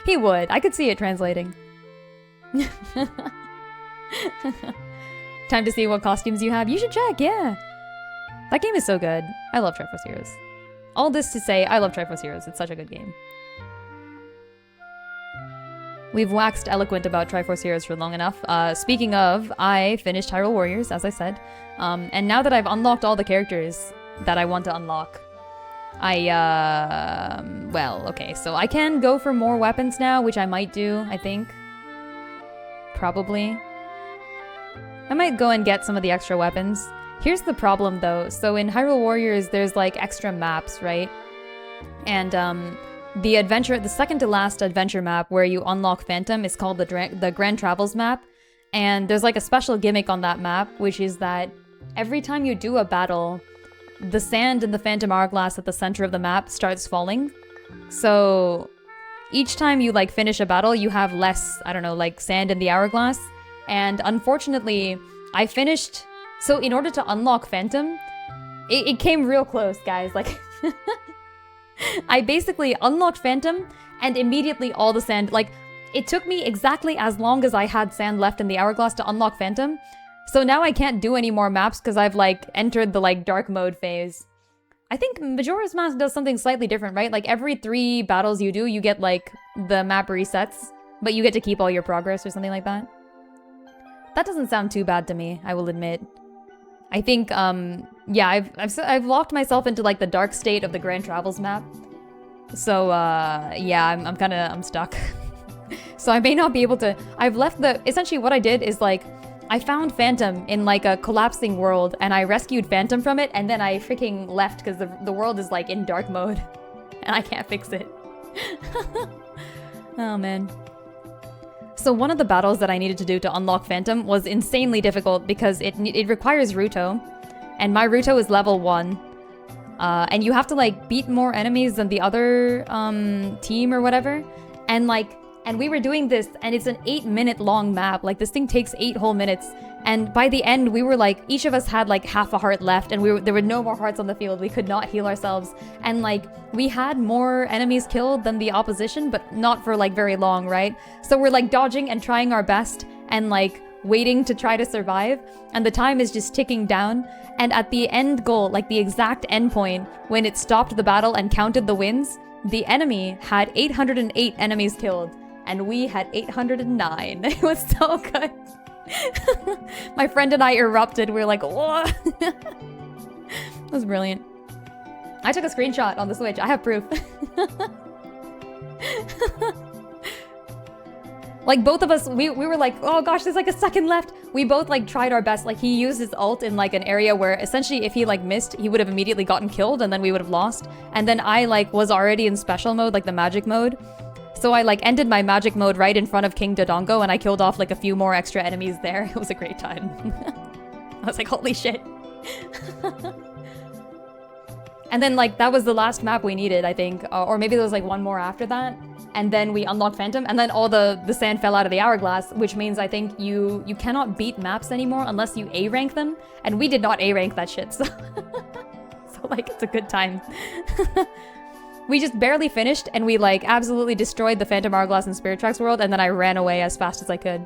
He would. I could see it translating. Time to see what costumes you have. You should check, yeah. That game is so good. I love Triforce Heroes. All this to say, I love Triforce Heroes. It's such a good game. We've waxed eloquent about Triforce Heroes for long enough. Speaking of, I finished Hyrule Warriors, as I said. And now that I've unlocked all the characters that I want to unlock, well, okay, so I can go for more weapons now, which I might do, I think. Probably. I might go and get some of the extra weapons. Here's the problem, though. So in Hyrule Warriors, there's, like, extra maps, right? And, the second to last adventure map where you unlock Phantom is called the Grand Travels map. And there's, like, a special gimmick on that map, which is that every time you do a battle, the sand in the Phantom Hourglass at the center of the map starts falling. So each time you, like, finish a battle, you have less, I don't know, like, sand in the hourglass. And unfortunately, I finished... So in order to unlock Phantom, it came real close, guys. Like, I basically unlocked Phantom, and immediately all the sand... Like, it took me exactly as long as I had sand left in the hourglass to unlock Phantom. So now I can't do any more maps because I've, like, entered the, like, dark mode phase. I think Majora's Mask does something slightly different, right? Like, every 3 battles you do, you get, like, the map resets, but you get to keep all your progress or something like that. That doesn't sound too bad to me, I will admit. I think, yeah, I've locked myself into, like, the dark state of the Grand Travels map. So, yeah, I'm stuck. So I may not be able to... I've left the... Essentially what I did is, like, I found Phantom in, like, a collapsing world, and I rescued Phantom from it, and then I freaking left because the world is, like, in dark mode. And I can't fix it. Oh, man. So one of the battles that I needed to do to unlock Phantom was insanely difficult because it requires Ruto, and my Ruto is level 1. And you have to, like, beat more enemies than the other team or whatever. And, like... And we were doing this, and it's an 8-minute long map. Like, this thing takes 8 whole minutes. And by the end, we were like, each of us had like half a heart left, and there were no more hearts on the field. We could not heal ourselves. And like, we had more enemies killed than the opposition, but not for like very long, right? So we're like dodging and trying our best, and like waiting to try to survive. And the time is just ticking down. And at the end goal, like the exact end point, when it stopped the battle and counted the wins, the enemy had 808 enemies killed. And we had 809. It was so good. My friend and I erupted. We were like, whoa. It was brilliant. I took a screenshot on the Switch. I have proof. Like, both of us, we were like, oh gosh, there's like a second left. We both like tried our best. Like, he used his ult in like an area where essentially if he like missed, he would have immediately gotten killed and then we would have lost. And then I like was already in special mode, like the magic mode. So I like ended my magic mode right in front of King Dodongo, and I killed off like a few more extra enemies there. It was a great time. I was like, holy shit. And then, like, that was the last map we needed, I think. Or maybe there was, like, one more after that. And then we unlocked Phantom, and then all the sand fell out of the hourglass, which means I think you cannot beat maps anymore unless you A-rank them. And we did not A-rank that shit, so... so, like, it's a good time. We just barely finished, and we, like, absolutely destroyed the Phantom Hourglass in Spirit Tracks World, and then I ran away as fast as I could.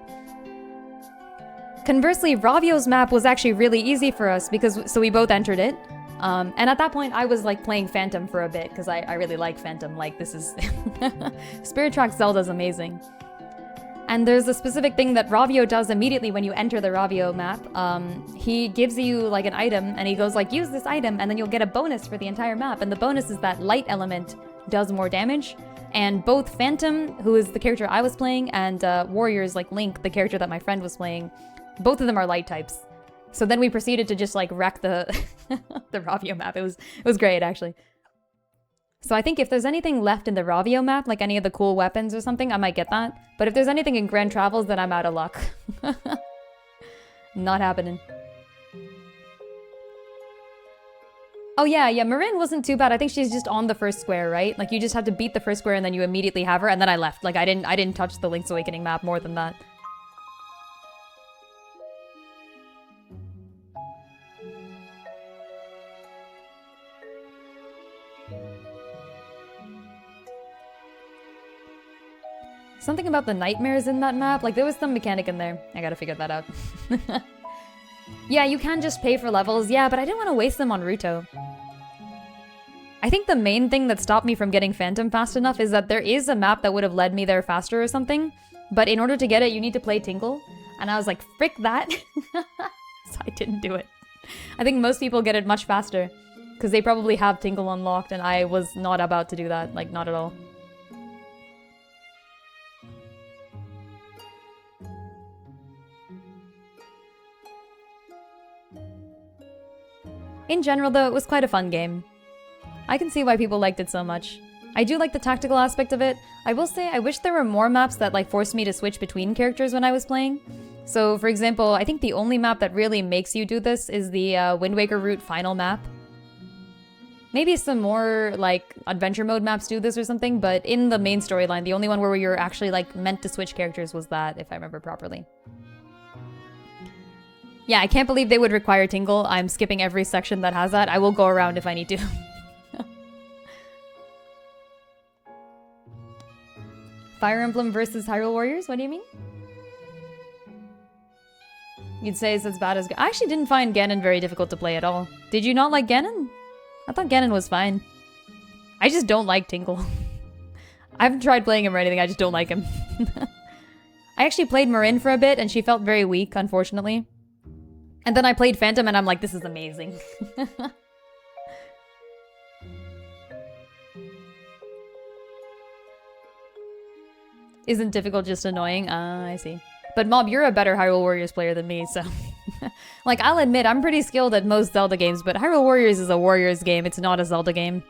Conversely, Ravio's map was actually really easy for us, so we both entered it. And at that point, I was, like, playing Phantom for a bit, because I really like Phantom. Like, this is... Spirit Tracks Zelda is amazing. And there's a specific thing that Ravio does immediately when you enter the Ravio map. He gives you, like, an item, and he goes, like, use this item, and then you'll get a bonus for the entire map. And the bonus is that light element does more damage. And both Phantom, who is the character I was playing, and Warriors, like Link, the character that my friend was playing, both of them are light types. So then we proceeded to just, like, wreck the the Ravio map. It was great, actually. So I think if there's anything left in the Ravio map, like any of the cool weapons or something, I might get that. But if there's anything in Grand Travels, then I'm out of luck. Not happening. Oh yeah, Marin wasn't too bad. I think she's just on the first square, right? Like, you just have to beat the first square and then you immediately have her, and then I left. Like, I didn't touch the Link's Awakening map more than that. Something about the nightmares in that map, like there was some mechanic in there. I gotta figure that out. Yeah, you can just pay for levels, yeah, but I didn't want to waste them on Ruto. I think the main thing that stopped me from getting Phantom fast enough is that there is a map that would have led me there faster or something, but in order to get it, you need to play Tinkle, and I was like, frick that! So I didn't do it. I think most people get it much faster, because they probably have Tinkle unlocked, and I was not about to do that, like, not at all. In general, though, it was quite a fun game. I can see why people liked it so much. I do like the tactical aspect of it. I will say I wish there were more maps that, like, forced me to switch between characters when I was playing. So, for example, I think the only map that really makes you do this is the Wind Waker route final map. Maybe some more, like, adventure mode maps do this or something, but in the main storyline, the only one where you're actually, like, meant to switch characters was that, if I remember properly. Yeah, I can't believe they would require Tingle. I'm skipping every section that has that. I will go around if I need to. Fire Emblem versus Hyrule Warriors? What do you mean? You'd say it's as bad as... I actually didn't find Ganon very difficult to play at all. Did you not like Ganon? I thought Ganon was fine. I just don't like Tingle. I haven't tried playing him or anything, I just don't like him. I actually played Marin for a bit, and she felt very weak, unfortunately. And then I played Phantom, and I'm like, this is amazing. Isn't difficult just annoying? I see. But Mob, you're a better Hyrule Warriors player than me, so... Like, I'll admit, I'm pretty skilled at most Zelda games, but Hyrule Warriors is a Warriors game, it's not a Zelda game.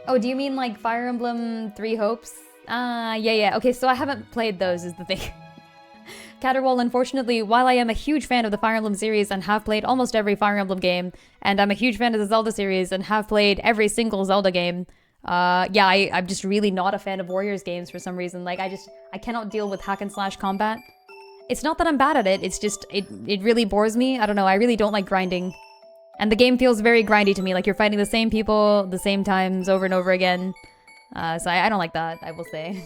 Oh, do you mean, like, Fire Emblem 3 Hopes? Yeah. Okay, so I haven't played those, is the thing. Caterwall, unfortunately, while I am a huge fan of the Fire Emblem series and have played almost every Fire Emblem game, and I'm a huge fan of the Zelda series and have played every single Zelda game, yeah, I'm just really not a fan of Warriors games for some reason. Like, I cannot deal with hack and slash combat. It's not that I'm bad at it, it's just, it really bores me. I don't know, I really don't like grinding. And the game feels very grindy to me, like you're fighting the same people, the same times, over and over again. So I don't like that, I will say.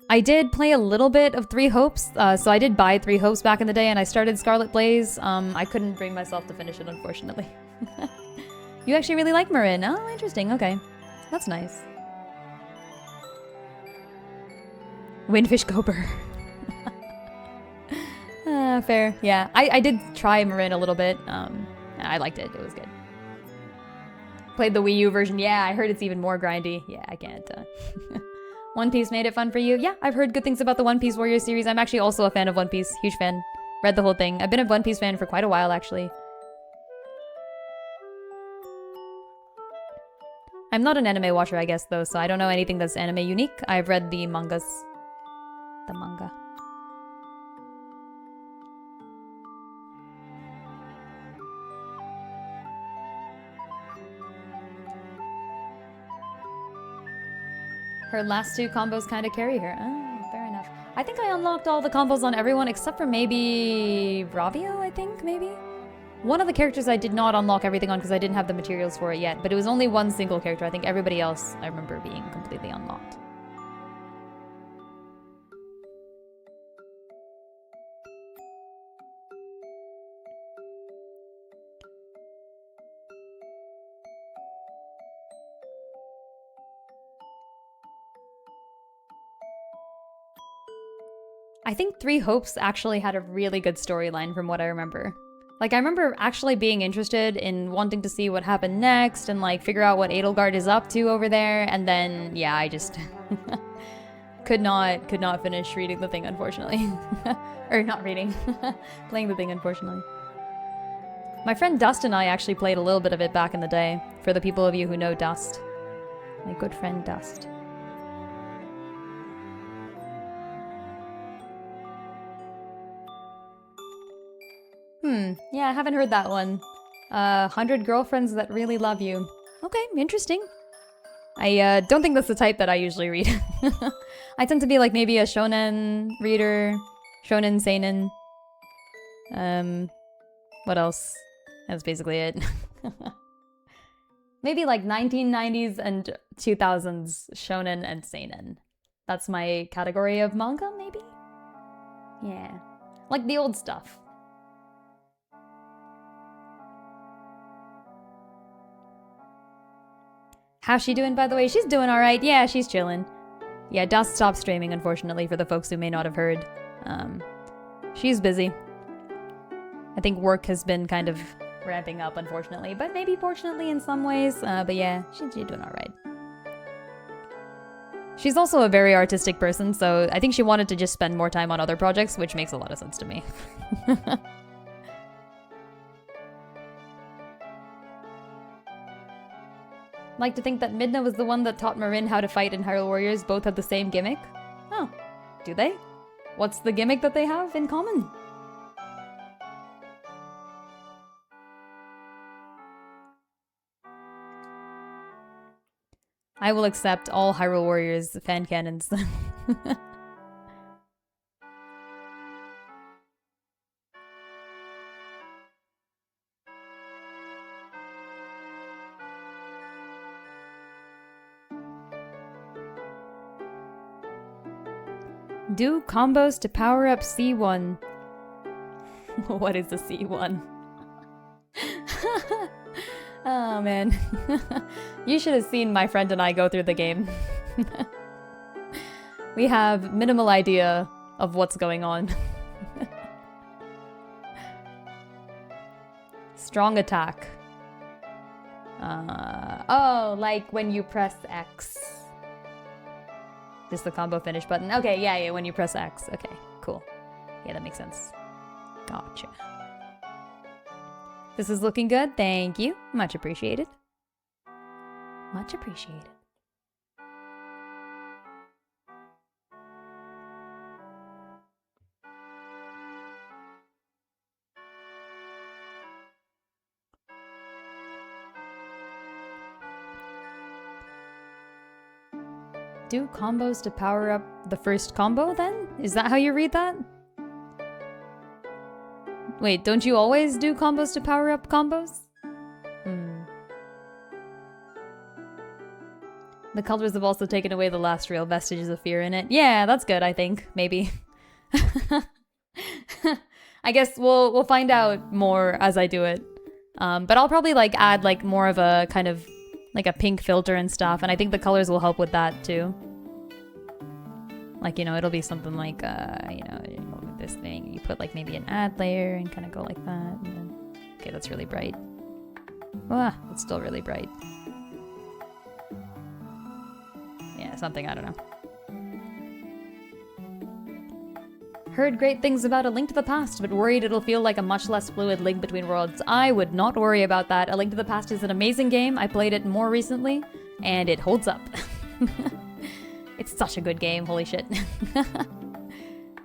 I did play a little bit of 3 Hopes, so I did buy 3 Hopes back in the day, and I started Scarlet Blaze. I couldn't bring myself to finish it, unfortunately. You actually really like Marin? Oh, interesting, okay. That's nice. Windfish Gober. Fair, yeah. I did try Marin a little bit. I liked it, it was good. Played the Wii U version, yeah, I heard it's even more grindy. Yeah, I can't, One Piece made it fun for you? Yeah, I've heard good things about the One Piece Warriors series. I'm actually also a fan of One Piece. Huge fan. Read the whole thing. I've been a One Piece fan for quite a while, actually. I'm not an anime watcher, I guess, though, so I don't know anything that's anime unique. I've read the mangas. the manga. Her last two combos kind of carry her. Oh, fair enough. I think I unlocked all the combos on everyone except for maybe Ravio, I think, maybe? One of the characters I did not unlock everything on because I didn't have the materials for it yet, but it was only one single character. I think everybody else I remember being completely unlocked. I think Three Hopes actually had a really good storyline from what I remember. Like, I remember actually being interested in wanting to see what happened next and, like, figure out what Edelgard is up to over there, and then, yeah, I just could not finish reading the thing, unfortunately. Or not reading, playing the thing, unfortunately. My friend Dust and I actually played a little bit of it back in the day, for the people of you who know Dust. My good friend Dust. Yeah, I haven't heard that one. 100 Girlfriends That Really Love You. Okay, interesting. I don't think that's the type that I usually read. I tend to be like maybe a shonen reader, shonen seinen. What else? That's basically it. Maybe like 1990s and 2000s shonen and seinen. That's my category of manga, maybe? Yeah. Like the old stuff. How's she doing, by the way? She's doing alright. Yeah, she's chilling. Yeah, Dust stopped streaming, unfortunately, for the folks who may not have heard. She's busy. I think work has been kind of ramping up, unfortunately, but maybe fortunately in some ways. But yeah, she's doing alright. She's also a very artistic person, so I think she wanted to just spend more time on other projects, which makes a lot of sense to me. Like to think that Midna was the one that taught Marin how to fight in Hyrule Warriors. Both have the same gimmick. Oh, do they? What's the gimmick that they have in common? I will accept all Hyrule Warriors fan canons. Do combos to power up C1. What is a C1? Oh man. You should have seen my friend and I go through the game. We have minimal idea of what's going on. Strong attack. Oh, like when you press X. Just the combo finish button. Okay, yeah, when you press X. Okay, cool. Yeah, that makes sense. Gotcha. This is looking good. Thank you. Much appreciated. Much appreciated. Do combos to power up the first combo then? Is that how you read that? Wait, don't you always do combos to power up combos? The colors have also taken away the last real vestiges of fear in it. Yeah, that's good, I think. Maybe. I guess we'll find out more as I do it. But I'll probably like add like more of a kind of like a pink filter and stuff, and I think the colors will help with that too. Like, you know, it'll be something like, you know, this thing, you put like maybe an add layer and kind of go like that, and then, okay, that's really bright. Ah, it's still really bright. Yeah, something, I don't know. Heard great things about A Link to the Past, but worried it'll feel like a much less fluid link between worlds. I would not worry about that. A Link to the Past is an amazing game. I played it more recently, and it holds up. It's such a good game, holy shit.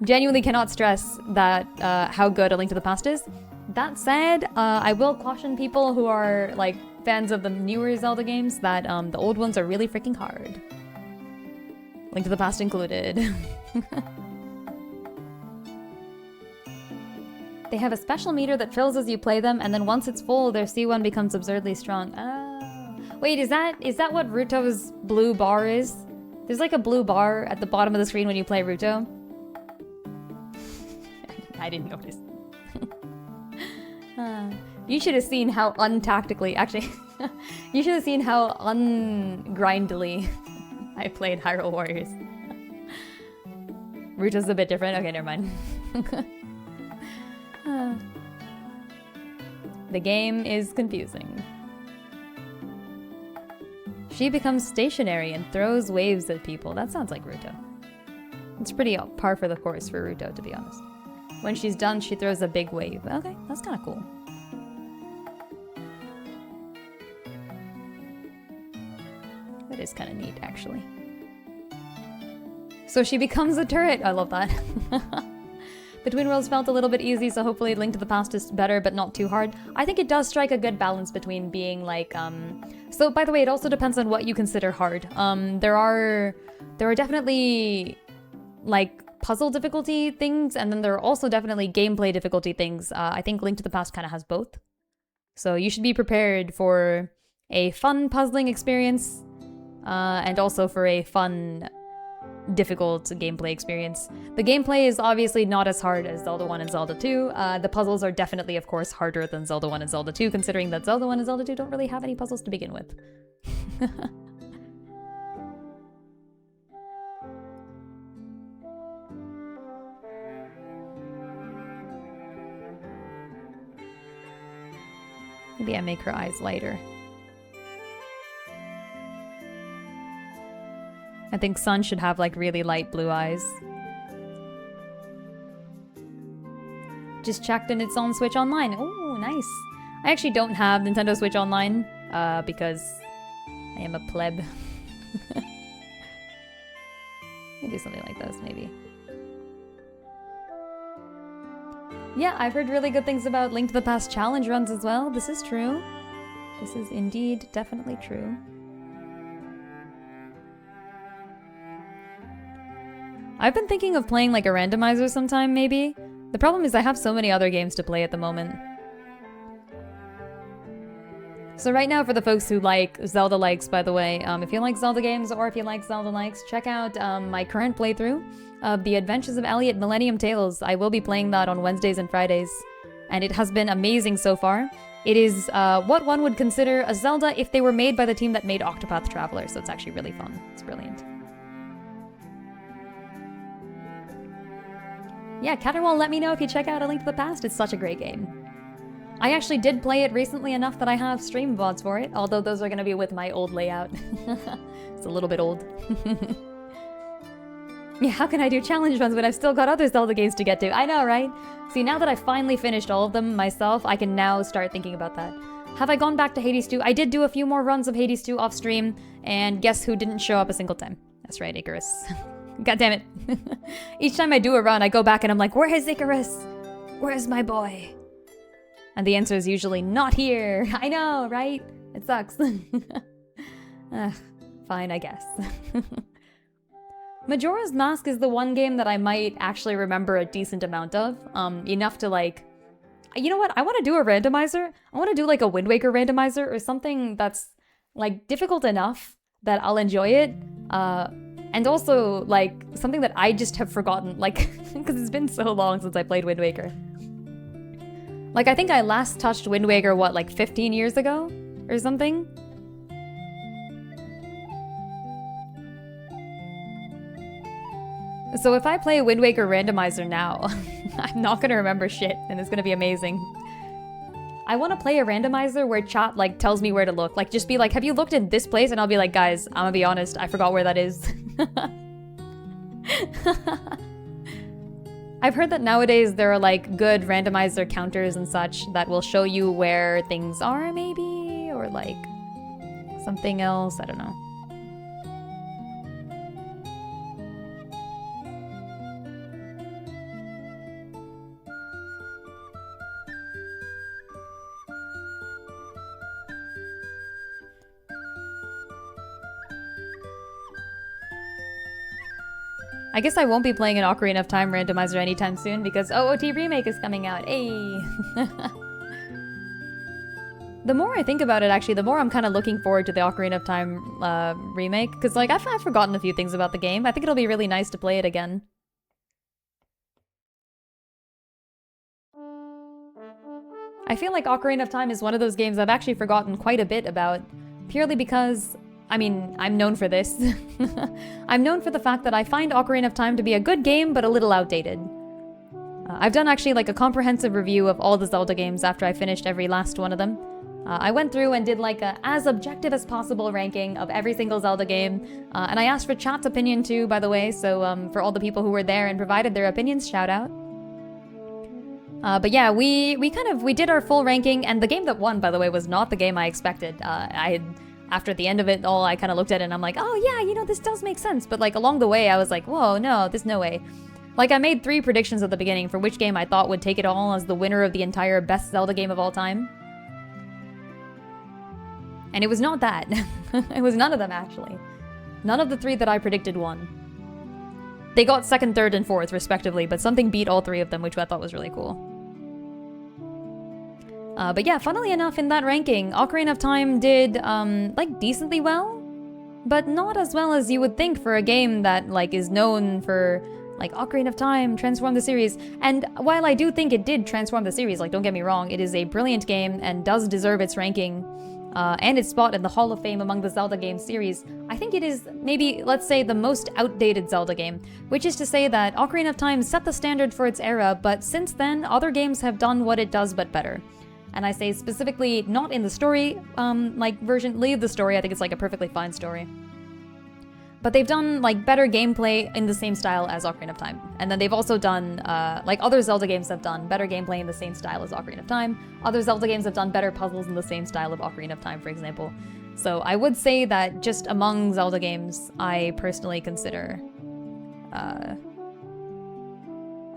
Genuinely cannot stress that how good A Link to the Past is. That said, I will caution people who are like fans of the newer Zelda games that the old ones are really freaking hard. Link to the Past included. They have a special meter that fills as you play them, and then once it's full, their C1 becomes absurdly strong. Oh. Wait, is that what Ruto's blue bar is? There's like a blue bar at the bottom of the screen when you play Ruto. I didn't notice. You should have seen how untactically, actually, you should have seen how ungrindily I played Hyrule Warriors. Ruto's a bit different. Okay, never mind. The game is confusing. She becomes stationary and throws waves at people. That sounds like Ruto. It's pretty par for the course for Ruto, to be honest. When she's done, she throws a big wave. Okay, that's kind of cool. That is kind of neat, actually. So she becomes a turret. I love that. Between Worlds felt a little bit easy, so hopefully Link to the Past is better, but not too hard. I think it does strike a good balance between being like, So, by the way, it also depends on what you consider hard. There are definitely, like, puzzle difficulty things, and then there are also definitely gameplay difficulty things. I think Link to the Past kind of has both. So you should be prepared for a fun puzzling experience, and also for a fun, difficult gameplay experience. The gameplay is obviously not as hard as Zelda 1 and Zelda 2. The puzzles are definitely, of course, harder than Zelda 1 and Zelda 2, considering that Zelda 1 and Zelda 2 don't really have any puzzles to begin with. Maybe I make her eyes lighter. I think Sun should have like really light blue eyes. Just checked and it's on Switch Online. Oh, nice. I actually don't have Nintendo Switch Online because I am a pleb. Maybe do something like this, maybe. Yeah, I've heard really good things about Link to the Past challenge runs as well. This is true. This is indeed definitely true. I've been thinking of playing like a randomizer sometime, maybe. The problem is I have so many other games to play at the moment. So right now, for the folks who like Zelda likes, by the way, if you like Zelda games or if you like Zelda likes, check out my current playthrough of The Adventures of Elliot Millennium Tales. I will be playing that on Wednesdays and Fridays, and it has been amazing so far. It is what one would consider a Zelda if they were made by the team that made Octopath Traveler, so it's actually really fun. It's brilliant. Yeah, Caterwall, let me know if you check out A Link to the Past. It's such a great game. I actually did play it recently enough that I have stream VODs for it, although those are going to be with my old layout. It's a little bit old. Yeah, how can I do challenge runs when I've still got other Zelda games to get to? I know, right? See, now that I've finally finished all of them myself, I can now start thinking about that. Have I gone back to Hades 2? I did do a few more runs of Hades 2 off stream, and guess who didn't show up a single time? That's right, Icarus. God damn it. Each time I do a run, I go back and I'm like, where is Icarus? Where's my boy? And the answer is usually not here. I know, right? It sucks. Fine, I guess. Majora's Mask is the one game that I might actually remember a decent amount of. Enough to like... You know what? I want to do a randomizer. I want to do like a Wind Waker randomizer or something that's like difficult enough that I'll enjoy it. And also like something that I just have forgotten, like, because it's been so long since I played Wind Waker. Like, I think I last touched Wind Waker, what, like 15 years ago? Or something? So if I play Wind Waker randomizer now, I'm not gonna remember shit, and it's gonna be amazing. I want to play a randomizer where chat, like, tells me where to look. Like, just be like, have you looked in this place? And I'll be like, guys, I'm gonna be honest, I forgot where that is. I've heard that nowadays there are like good randomizer counters and such that will show you where things are, maybe, or like something else. I don't know. I guess I won't be playing an Ocarina of Time randomizer anytime soon because OOT Remake is coming out. Hey! The more I think about it, actually, the more I'm kind of looking forward to the Ocarina of Time remake. Because, like, I've forgotten a few things about the game. I think it'll be really nice to play it again. I feel like Ocarina of Time is one of those games I've actually forgotten quite a bit about. Purely because, I mean, I'm known for this. I'm known for the fact that I find Ocarina of Time to be a good game, but a little outdated. I've done actually like a comprehensive review of all the Zelda games after I finished every last one of them. I went through and did like a as objective as possible ranking of every single Zelda game, and I asked for chat's opinion too, by the way, so for all the people who were there and provided their opinions, shout out. But yeah, we did our full ranking, and the game that won, by the way, was not the game I expected. After the end of it all, I kind of looked at it and I'm like, oh yeah, you know, this does make sense, but like along the way I was like, whoa, no, there's no way. Like, I made 3 predictions at the beginning for which game I thought would take it all as the winner of the entire best Zelda game of all time. And it was not that. It was none of them, actually. None of the 3 that I predicted won. They got 2nd, 3rd, and 4th, respectively, but something beat all 3 of them, which I thought was really cool. But yeah, funnily enough, in that ranking, Ocarina of Time did, like, decently well, but not as well as you would think for a game that, like, is known for, like, Ocarina of Time transformed the series. And while I do think it did transform the series, like, don't get me wrong, it is a brilliant game and does deserve its ranking, and its spot in the Hall of Fame among the Zelda game series, I think it is maybe, let's say, the most outdated Zelda game, which is to say that Ocarina of Time set the standard for its era, but since then, other games have done what it does but better. And I say specifically not in the story, like, version, leave the story, I think it's like a perfectly fine story. But they've done, like, better gameplay in the same style as Ocarina of Time. And then they've also done, like other Zelda games have done, better gameplay in the same style as Ocarina of Time. Other Zelda games have done better puzzles in the same style of Ocarina of Time, for example. So I would say that just among Zelda games, I personally consider...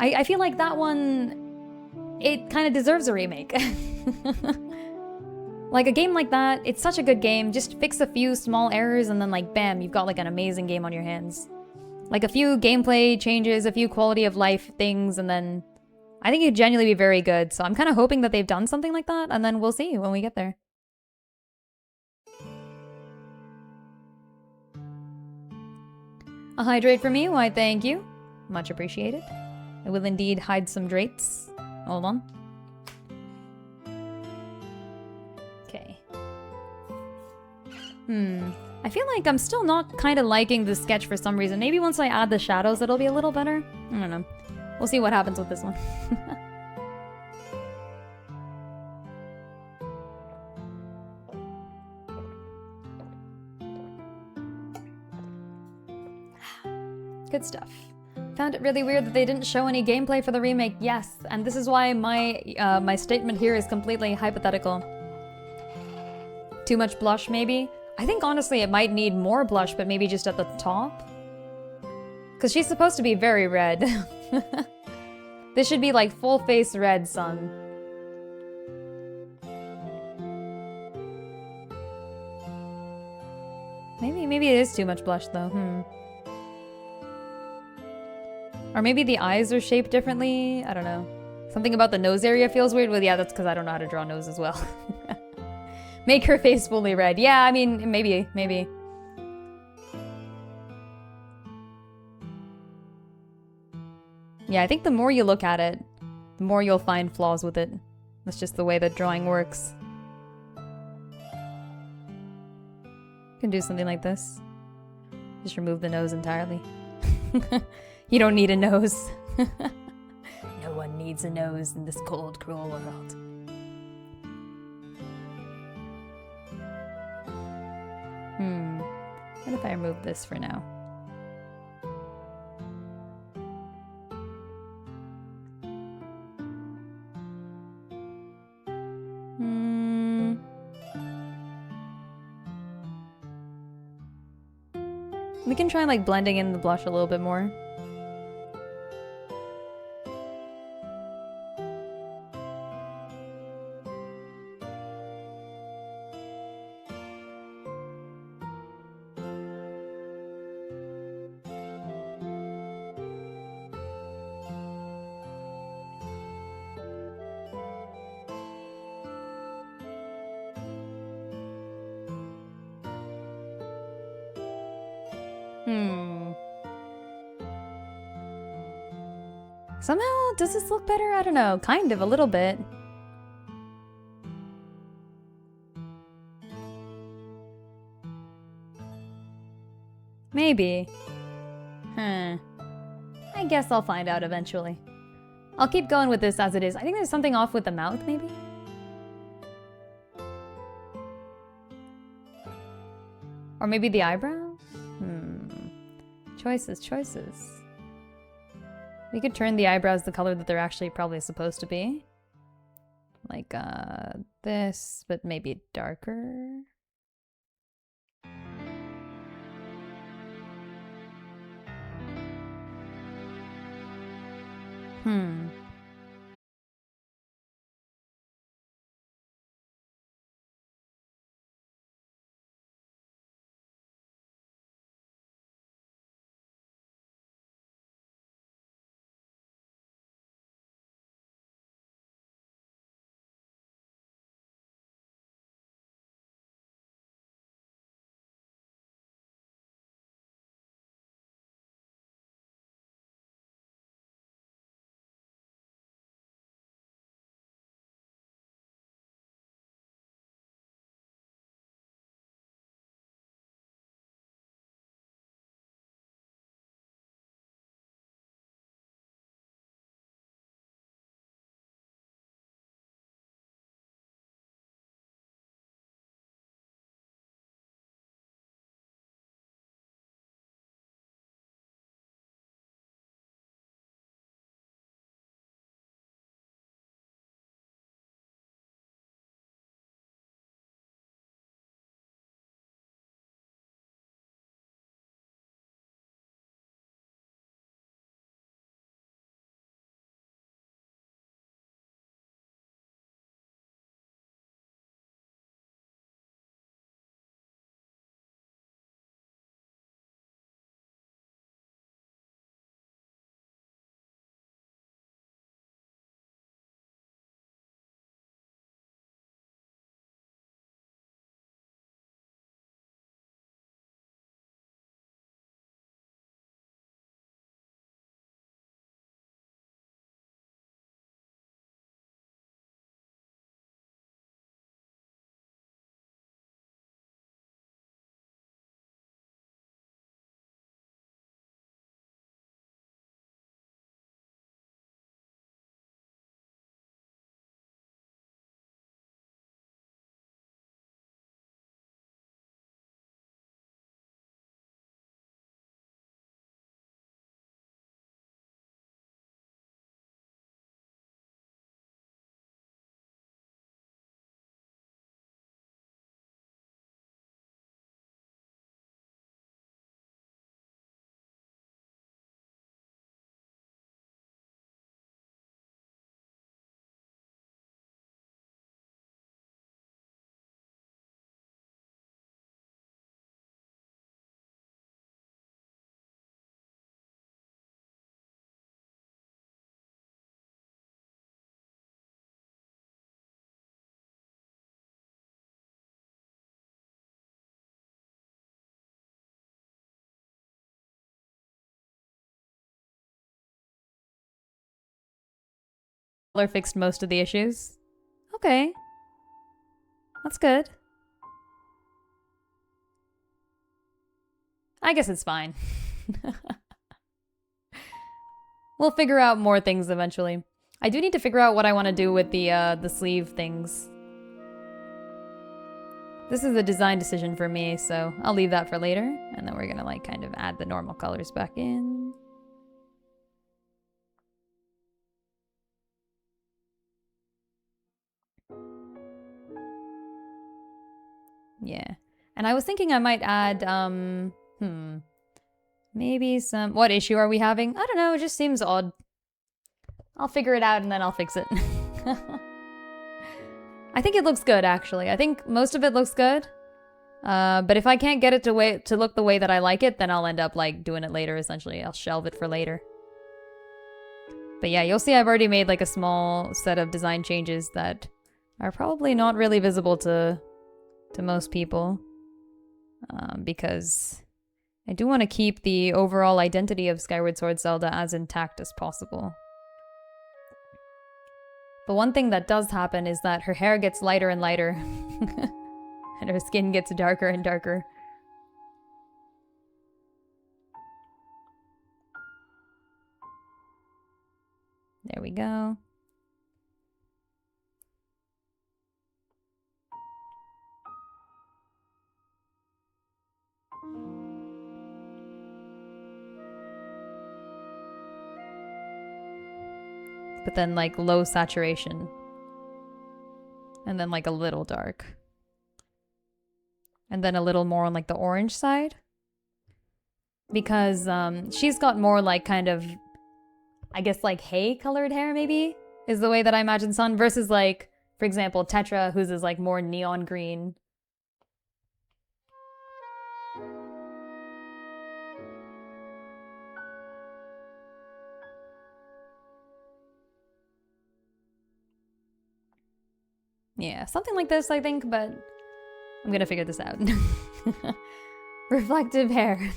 I feel like that one, it kind of deserves a remake. Like, a game like that, it's such a good game, just fix a few small errors and then, like, bam, you've got, like, an amazing game on your hands. Like, a few gameplay changes, a few quality of life things, and then I think it'd genuinely be very good. So I'm kind of hoping that they've done something like that, and then we'll see when we get there. A hydrate for me? Why, thank you. Much appreciated. I will indeed hide some drates. Hold on. I feel like I'm still not kind of liking this sketch for some reason. Maybe once I add the shadows, it'll be a little better. I don't know. We'll see what happens with this one. Good stuff. Found it really weird that they didn't show any gameplay for the remake. Yes, and this is why my my statement here is completely hypothetical. Too much blush, maybe? I think honestly it might need more blush, but maybe just at the top? Because she's supposed to be very red. This should be like full face red, son. Maybe it is too much blush though, Or maybe the eyes are shaped differently? I don't know. Something about the nose area feels weird. Well, yeah, that's because I don't know how to draw nose as well. Make her face fully red. Yeah, I mean, maybe. Yeah, I think the more you look at it, the more you'll find flaws with it. That's just the way that drawing works. You can do something like this. Just remove the nose entirely. You don't need a nose. No one needs a nose in this cold, cruel world. What if I remove this for now? We can try like blending in the blush a little bit more. Hmm. Somehow, does this look better? I don't know. Kind of, a little bit. Maybe. Huh. I guess I'll find out eventually. I'll keep going with this as it is. I think there's something off with the mouth, maybe? Or maybe the eyebrow? Choices, choices. We could turn the eyebrows the color that they're actually probably supposed to be. Like, this, but maybe darker. Color fixed most of the issues. Okay. That's good. I guess it's fine. We'll figure out more things eventually. I do need to figure out what I want to do with the sleeve things. This is a design decision for me, so I'll leave that for later. And then we're gonna like kind of add the normal colors back in. Yeah. And I was thinking I might add, maybe some... What issue are we having? I don't know, it just seems odd. I'll figure it out and then I'll fix it. I think it looks good, actually. I think most of it looks good. But if I can't get it to look the way that I like it, then I'll end up, like, doing it later, essentially. I'll shelve it for later. But yeah, you'll see I've already made, like, a small set of design changes that are probably not really visible to most people. Because I do want to keep the overall identity of Skyward Sword Zelda as intact as possible. But one thing that does happen is that her hair gets lighter and lighter. And her skin gets darker and darker. There we go. But then like low saturation. And then like a little dark. And then a little more on like the orange side. Because she's got more like kind of, I guess like hay colored hair maybe? Is the way that I imagine Sun. Versus like, for example, Tetra, whose is like more neon green. Yeah, something like this, I think, but I'm gonna figure this out. Reflective hair.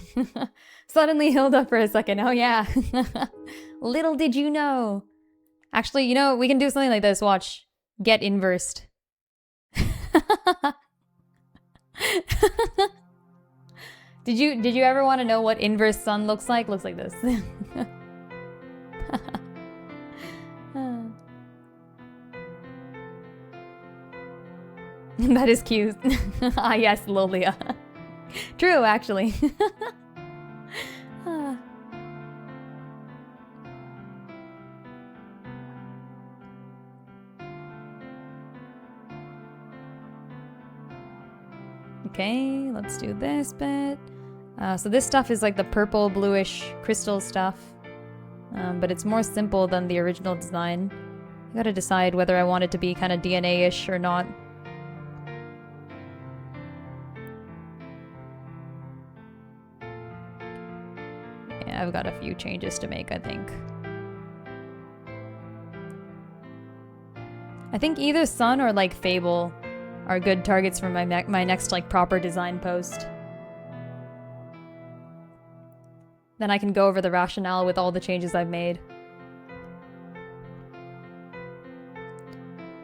Suddenly Hilda for a second. Oh, yeah. Little did you know. Actually, you know, we can do something like this. Watch. Get inversed. Did you ever want to know what inverse Sun looks like? Looks like this. That is cute. Ah, yes, Lolia. True, actually. Okay, let's do this bit. So this stuff is like the purple, bluish crystal stuff. But it's more simple than the original design. I gotta decide whether I want it to be kind of DNA-ish or not. Yeah, I've got a few changes to make, I think. I think either Sun or like Fable are good targets for my next like proper design post. Then I can go over the rationale with all the changes I've made.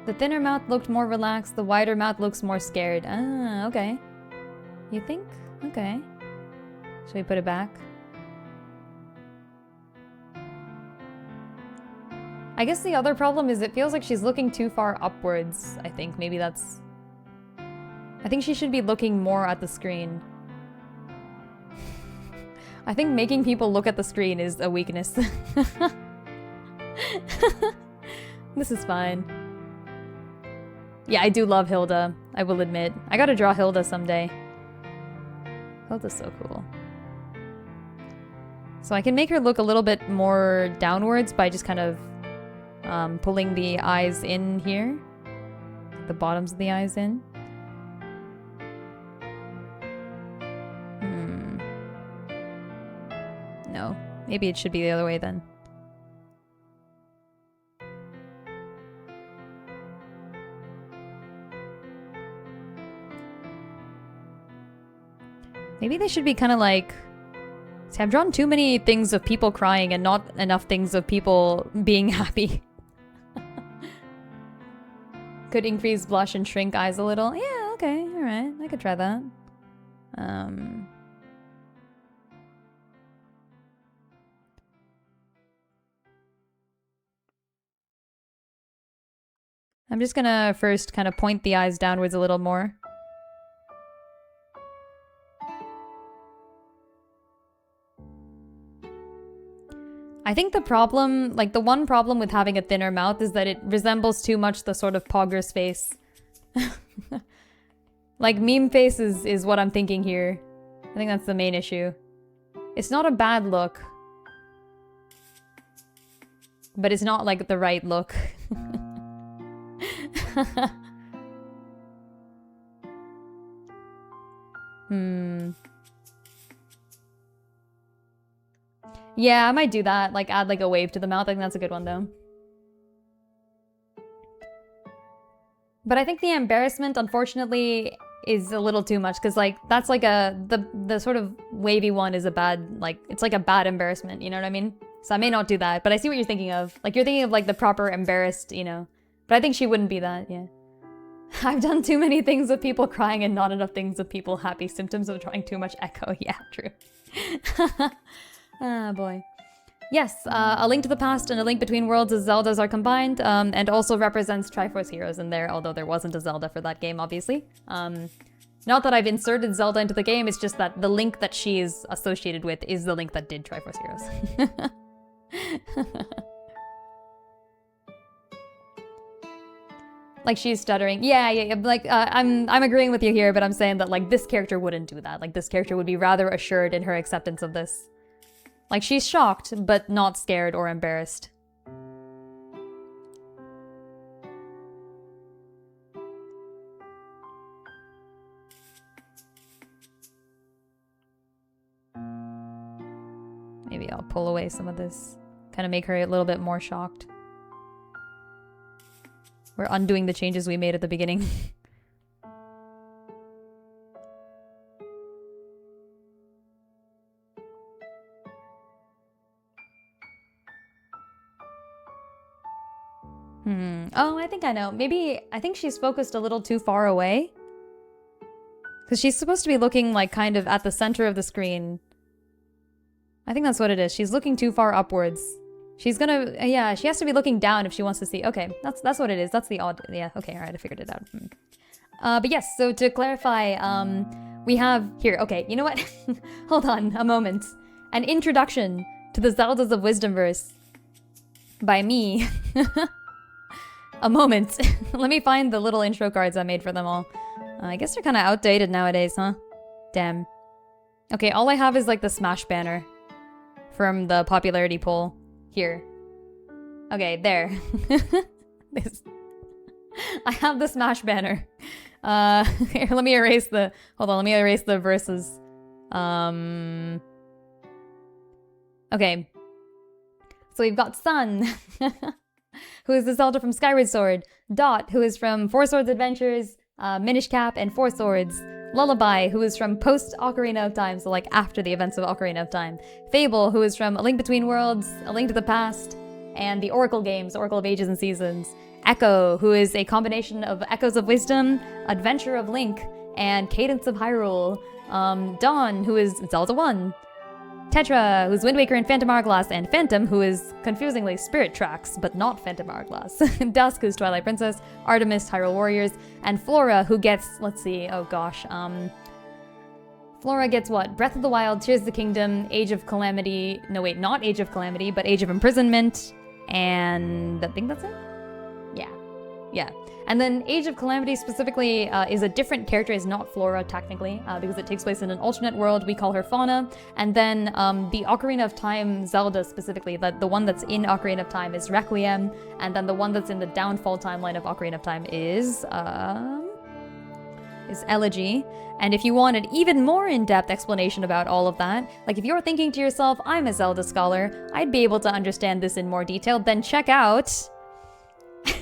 The thinner mouth looked more relaxed, the wider mouth looks more scared. Ah, okay. You think? Okay. Should we put it back? I guess the other problem is it feels like she's looking too far upwards, I think. Maybe that's... I think she should be looking more at the screen. I think making people look at the screen is a weakness. This is fine. Yeah, I do love Hilda, I will admit. I gotta draw Hilda someday. Hilda's so cool. So I can make her look a little bit more downwards by just kind of pulling the eyes in here. The bottoms of the eyes in. No. Maybe it should be the other way then. Maybe they should be kind of like... See, I've drawn too many things of people crying and not enough things of people being happy. Could increase blush and shrink eyes a little. Yeah, okay, alright. I could try that. I'm just gonna first kind of point the eyes downwards a little more. I think the problem, like the one problem with having a thinner mouth is that it resembles too much the sort of Pogger's face. Like meme face is what I'm thinking here. I think that's the main issue. It's not a bad look. But it's not like the right look. Yeah, I might do that. Like, add like a wave to the mouth. I think that's a good one, though. But I think the embarrassment, unfortunately, is a little too much, because like that's like the sort of wavy one is a bad, like it's like a bad embarrassment, you know what I mean? So I may not do that, but I see what you're thinking of. Like you're thinking of like the proper embarrassed, you know. But I think she wouldn't be that, yeah. I've done too many things with people crying and not enough things with people happy. Symptoms of drawing too much echo. Yeah, true. Ah, boy. Yes, A Link to the Past and A Link Between Worlds as Zeldas are combined, and also represents Triforce Heroes in there, although there wasn't a Zelda for that game, obviously. Not that I've inserted Zelda into the game, it's just that the Link that she is associated with is the Link that did Triforce Heroes. Like she's stuttering. Yeah, like I'm agreeing with you here, but I'm saying that like this character wouldn't do that. Like this character would be rather assured in her acceptance of this. Like she's shocked, but not scared or embarrassed. Maybe I'll pull away some of this. Kind of make her a little bit more shocked. We're undoing the changes we made at the beginning. Oh, I think I know. Maybe, I think she's focused a little too far away. Because she's supposed to be looking like kind of at the center of the screen. I think that's what it is. She's looking too far upwards. She's gonna, yeah, she has to be looking down if she wants to see. Okay, that's what it is. That's the odd, yeah, okay, alright, I figured it out. But yes, so to clarify, we have here, okay, you know what? Hold on a moment. An introduction to the Zeldas of Wisdomverse by me. A moment. Let me find the little intro cards I made for them all. I guess they're kind of outdated nowadays, huh? Damn. Okay, all I have is like the Smash banner from the popularity poll. Here. Okay, there. This. I have the Smash banner. Here, let me erase the... Hold on, let me erase the verses. Okay. So we've got Sun, who is the Zelda from Skyward Sword. Dot, who is from Four Swords Adventures, Minish Cap, and Four Swords. Lullaby, who is from post-Ocarina of Time, so like after the events of Ocarina of Time. Fable, who is from A Link Between Worlds, A Link to the Past, and the Oracle games, Oracle of Ages and Seasons. Echo, who is a combination of Echoes of Wisdom, Adventure of Link, and Cadence of Hyrule. Dawn, who is Zelda 1. Tetra, who's Wind Waker and Phantom Hourglass, and Phantom, who is confusingly Spirit Tracks, but not Phantom Hourglass. Dusk, who's Twilight Princess, Artemis, Hyrule Warriors, and Flora, who gets, let's see, oh gosh, Flora gets what? Breath of the Wild, Tears of the Kingdom, Age of Calamity, no wait, not Age of Calamity, but Age of Imprisonment, and I think that's it? Yeah. And then Age of Calamity specifically is a different character, is not Flora technically, because it takes place in an alternate world. We call her Fauna. And then the Ocarina of Time Zelda specifically, the one that's in Ocarina of Time is Requiem, and then the one that's in the downfall timeline of Ocarina of Time is Elegy. And if you want an even more in-depth explanation about all of that, like if you're thinking to yourself, I'm a Zelda scholar, I'd be able to understand this in more detail, then check out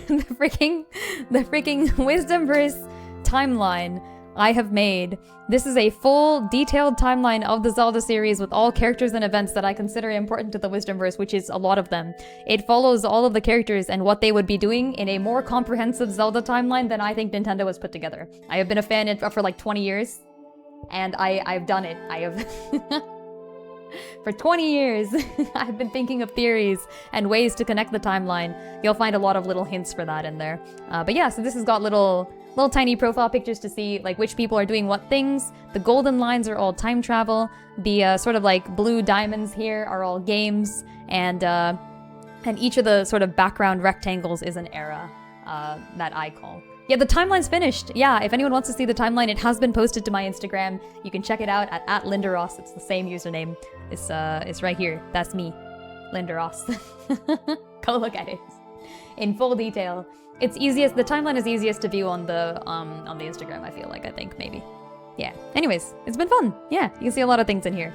the freaking Wisdomverse timeline I have made. This is a full, detailed timeline of the Zelda series with all characters and events that I consider important to the Wisdomverse, which is a lot of them. It follows all of the characters and what they would be doing in a more comprehensive Zelda timeline than I think Nintendo has put together. I have been a fan for like 20 years, and I've done it. I have... For 20 years, I've been thinking of theories and ways to connect the timeline. You'll find a lot of little hints for that in there. But yeah, so this has got little tiny profile pictures to see like which people are doing what things. The golden lines are all time travel. The sort of like blue diamonds here are all games. And each of the sort of background rectangles is an era that I call. Yeah, the timeline's finished. Yeah, if anyone wants to see the timeline, it has been posted to my Instagram. You can check it out at Linda Ross. It's the same username. It's right here. That's me, Linda Ross. Go look at it in full detail. It's easiest. The timeline is easiest to view on the Instagram. I feel like. I think maybe. Yeah. Anyways, it's been fun. Yeah, you can see a lot of things in here.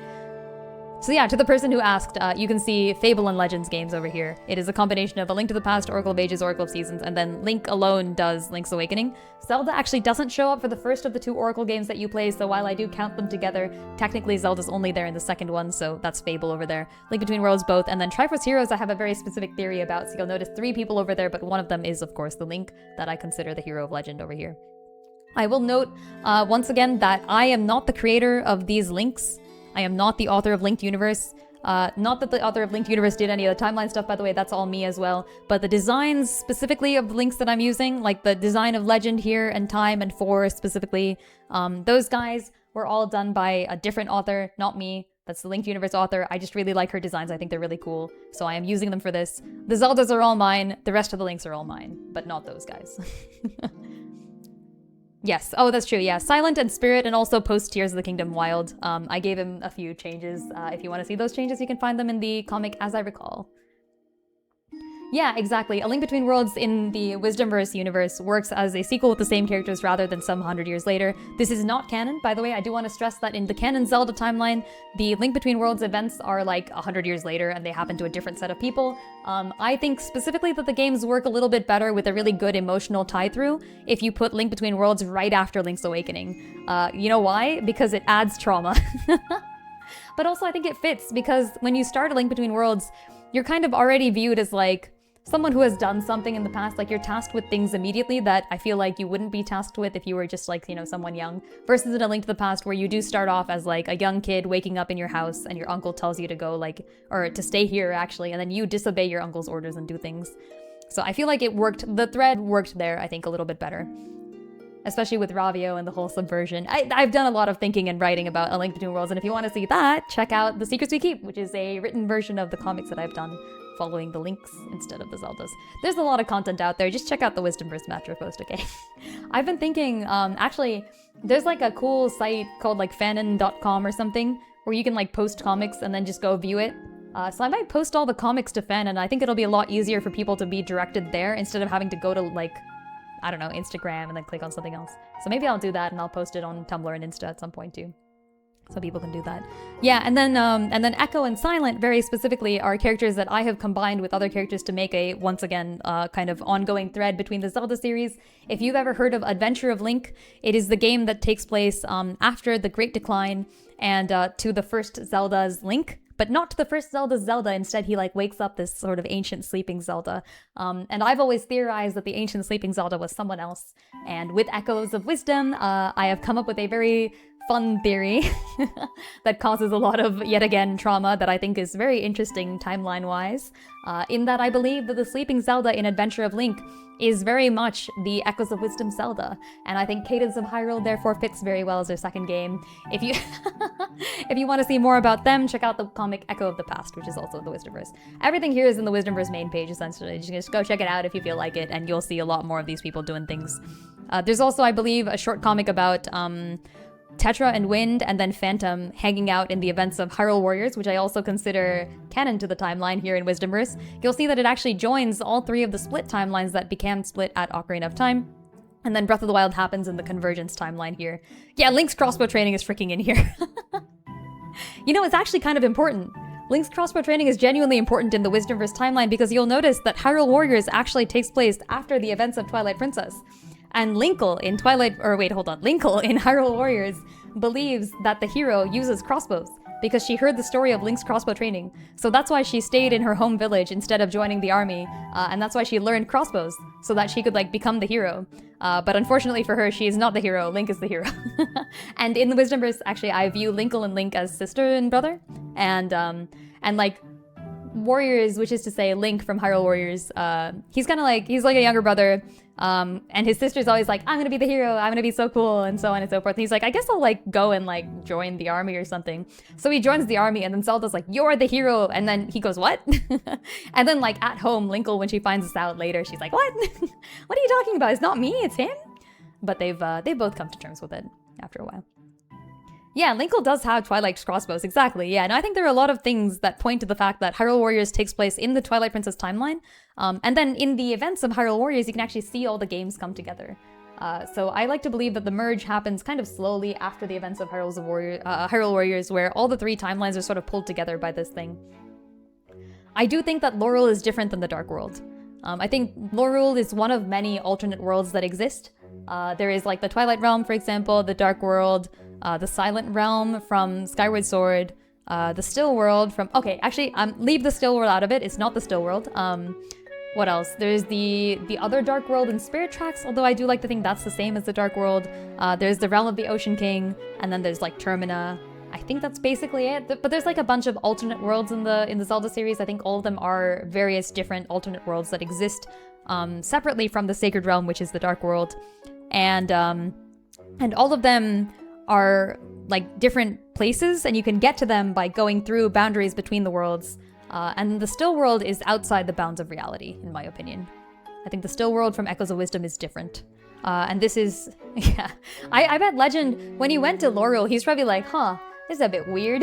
So yeah, to the person who asked, you can see Fable and Legends games over here. It is a combination of A Link to the Past, Oracle of Ages, Oracle of Seasons, and then Link alone does Link's Awakening. Zelda actually doesn't show up for the first of the 2 Oracle games that you play, so while I do count them together, technically Zelda's only there in the second one, so that's Fable over there. Link Between Worlds both, and then Triforce Heroes I have a very specific theory about, so you'll notice 3 people over there, but one of them is, of course, the Link that I consider the hero of Legend over here. I will note, once again, that I am not the creator of these links. I am not the author of Linked Universe. Not that the author of Linked Universe did any of the timeline stuff, by the way, that's all me as well. But the designs specifically of the links that I'm using, like the design of Legend here and Time and 4 specifically, those guys were all done by a different author, not me. That's the Linked Universe author. I just really like her designs. I think they're really cool. So I am using them for this. The Zeldas are all mine. The rest of the links are all mine, but not those guys. Yes, oh, that's true, yeah. Silent and Spirit, and also post Tears of the Kingdom Wild. I gave him a few changes. If you want to see those changes, you can find them in the comic As I Recall. Yeah, exactly. A Link Between Worlds in the Wisdomverse universe works as a sequel with the same characters rather than some 100 years later. This is not canon, by the way. I do want to stress that in the canon Zelda timeline, the Link Between Worlds events are like 100 years later and they happen to a different set of people. I think specifically that the games work a little bit better with a really good emotional tie-through if you put Link Between Worlds right after Link's Awakening. You know why? Because it adds trauma. But also I think it fits because when you start A Link Between Worlds, you're kind of already viewed as like someone who has done something in the past, like you're tasked with things immediately that I feel like you wouldn't be tasked with if you were just like, you know, someone young, versus in A Link to the Past where you do start off as like a young kid waking up in your house and your uncle tells you to go like, or to stay here actually, and then you disobey your uncle's orders and do things. So I feel like it worked, the thread worked there, I think, a little bit better. Especially with Ravio and the whole subversion. I've done a lot of thinking and writing about A Link Between Worlds, and if you want to see that, check out The Secrets We Keep, which is a written version of the comics that I've done, following the links instead of the Zeldas. There's a lot of content out there, just check out the Wisdomverse Metro post, okay? I've been thinking, actually, there's like a cool site called like fanon.com or something, where you can like post comics and then just go view it. So I might post all the comics to Fanon. I think it'll be a lot easier for people to be directed there instead of having to go to like, I don't know, Instagram and then click on something else. So maybe I'll do that and I'll post it on Tumblr and Insta at some point too. So people can do that. Yeah, and then Echo and Silent, very specifically, are characters that I have combined with other characters to make a, once again, kind of ongoing thread between the Zelda series. If you've ever heard of Adventure of Link, it is the game that takes place after the Great Decline and to the first Zelda's Link. But not to the first Zelda's Zelda. Instead, he like wakes up this sort of ancient sleeping Zelda. And I've always theorized that the ancient sleeping Zelda was someone else. And with Echoes of Wisdom, I have come up with a very fun theory that causes a lot of, yet again, trauma that I think is very interesting timeline-wise, in that I believe that the sleeping Zelda in Adventure of Link is very much the Echoes of Wisdom Zelda, and I think Cadence of Hyrule therefore fits very well as their second game. If you if you want to see more about them, check out the comic Echo of the Past, which is also the Wisdomverse. Everything here is in the Wisdomverse main page, essentially. Just go check it out if you feel like it, and you'll see a lot more of these people doing things. There's also, I believe, a short comic about Tetra and Wind and then Phantom hanging out in the events of Hyrule Warriors, which I also consider canon to the timeline here in Wisdomverse. You'll see that it actually joins all 3 of the split timelines that became split at Ocarina of Time. And then Breath of the Wild happens in the Convergence timeline here. Yeah, Link's crossbow training is freaking in here. You know, it's actually kind of important. Link's crossbow training is genuinely important in the Wisdomverse timeline because you'll notice that Hyrule Warriors actually takes place after the events of Twilight Princess. And Linkle in Linkle in Hyrule Warriors believes that the hero uses crossbows because she heard the story of Link's crossbow training. So that's why she stayed in her home village instead of joining the army, and that's why she learned crossbows, so that she could like become the hero. But unfortunately for her, she is not the hero, Link is the hero. And in the Wisdomverse, actually, I view Linkle and Link as sister and brother, and like Warriors, which is to say Link from Hyrule Warriors, he's like a younger brother, and his sister's always like, I'm gonna be the hero, I'm gonna be so cool, and so on and so forth. And he's like, I guess I'll like go and like join the army or something. So he joins the army, and then Zelda's like, you're the hero, and then he goes, what? And then like at home, Linkle, when she finds this out later, she's like, what? What are you talking about? It's not me, it's him. But they've both come to terms with it after a while. Yeah, Linkle does have Twilight's crossbows, exactly, yeah. And I think there are a lot of things that point to the fact that Hyrule Warriors takes place in the Twilight Princess timeline. And then in the events of Hyrule Warriors, you can actually see all the games come together. So I like to believe that the merge happens kind of slowly after the events of Hyrule Warriors, where all the 3 timelines are sort of pulled together by this thing. I do think that Lorule is different than the Dark World. I think Lorule is one of many alternate worlds that exist. There is like the Twilight Realm, for example, the Dark World, the Silent Realm from Skyward Sword, the Still World from... Okay, actually, leave the Still World out of it. It's not the Still World. What else? There's the other Dark World in Spirit Tracks, although I do like to think that's the same as the Dark World. There's the Realm of the Ocean King, and then there's like Termina. I think that's basically it. But there's like a bunch of alternate worlds in the Zelda series. I think all of them are various different alternate worlds that exist separately from the Sacred Realm, which is the Dark World. And all of them are like different places, and you can get to them by going through boundaries between the worlds. And the Still World is outside the bounds of reality, in my opinion. I think the Still World from Echoes of Wisdom is different. And this is... Yeah. I bet Legend, when he went to Lorule, he's probably like, huh, this is a bit weird.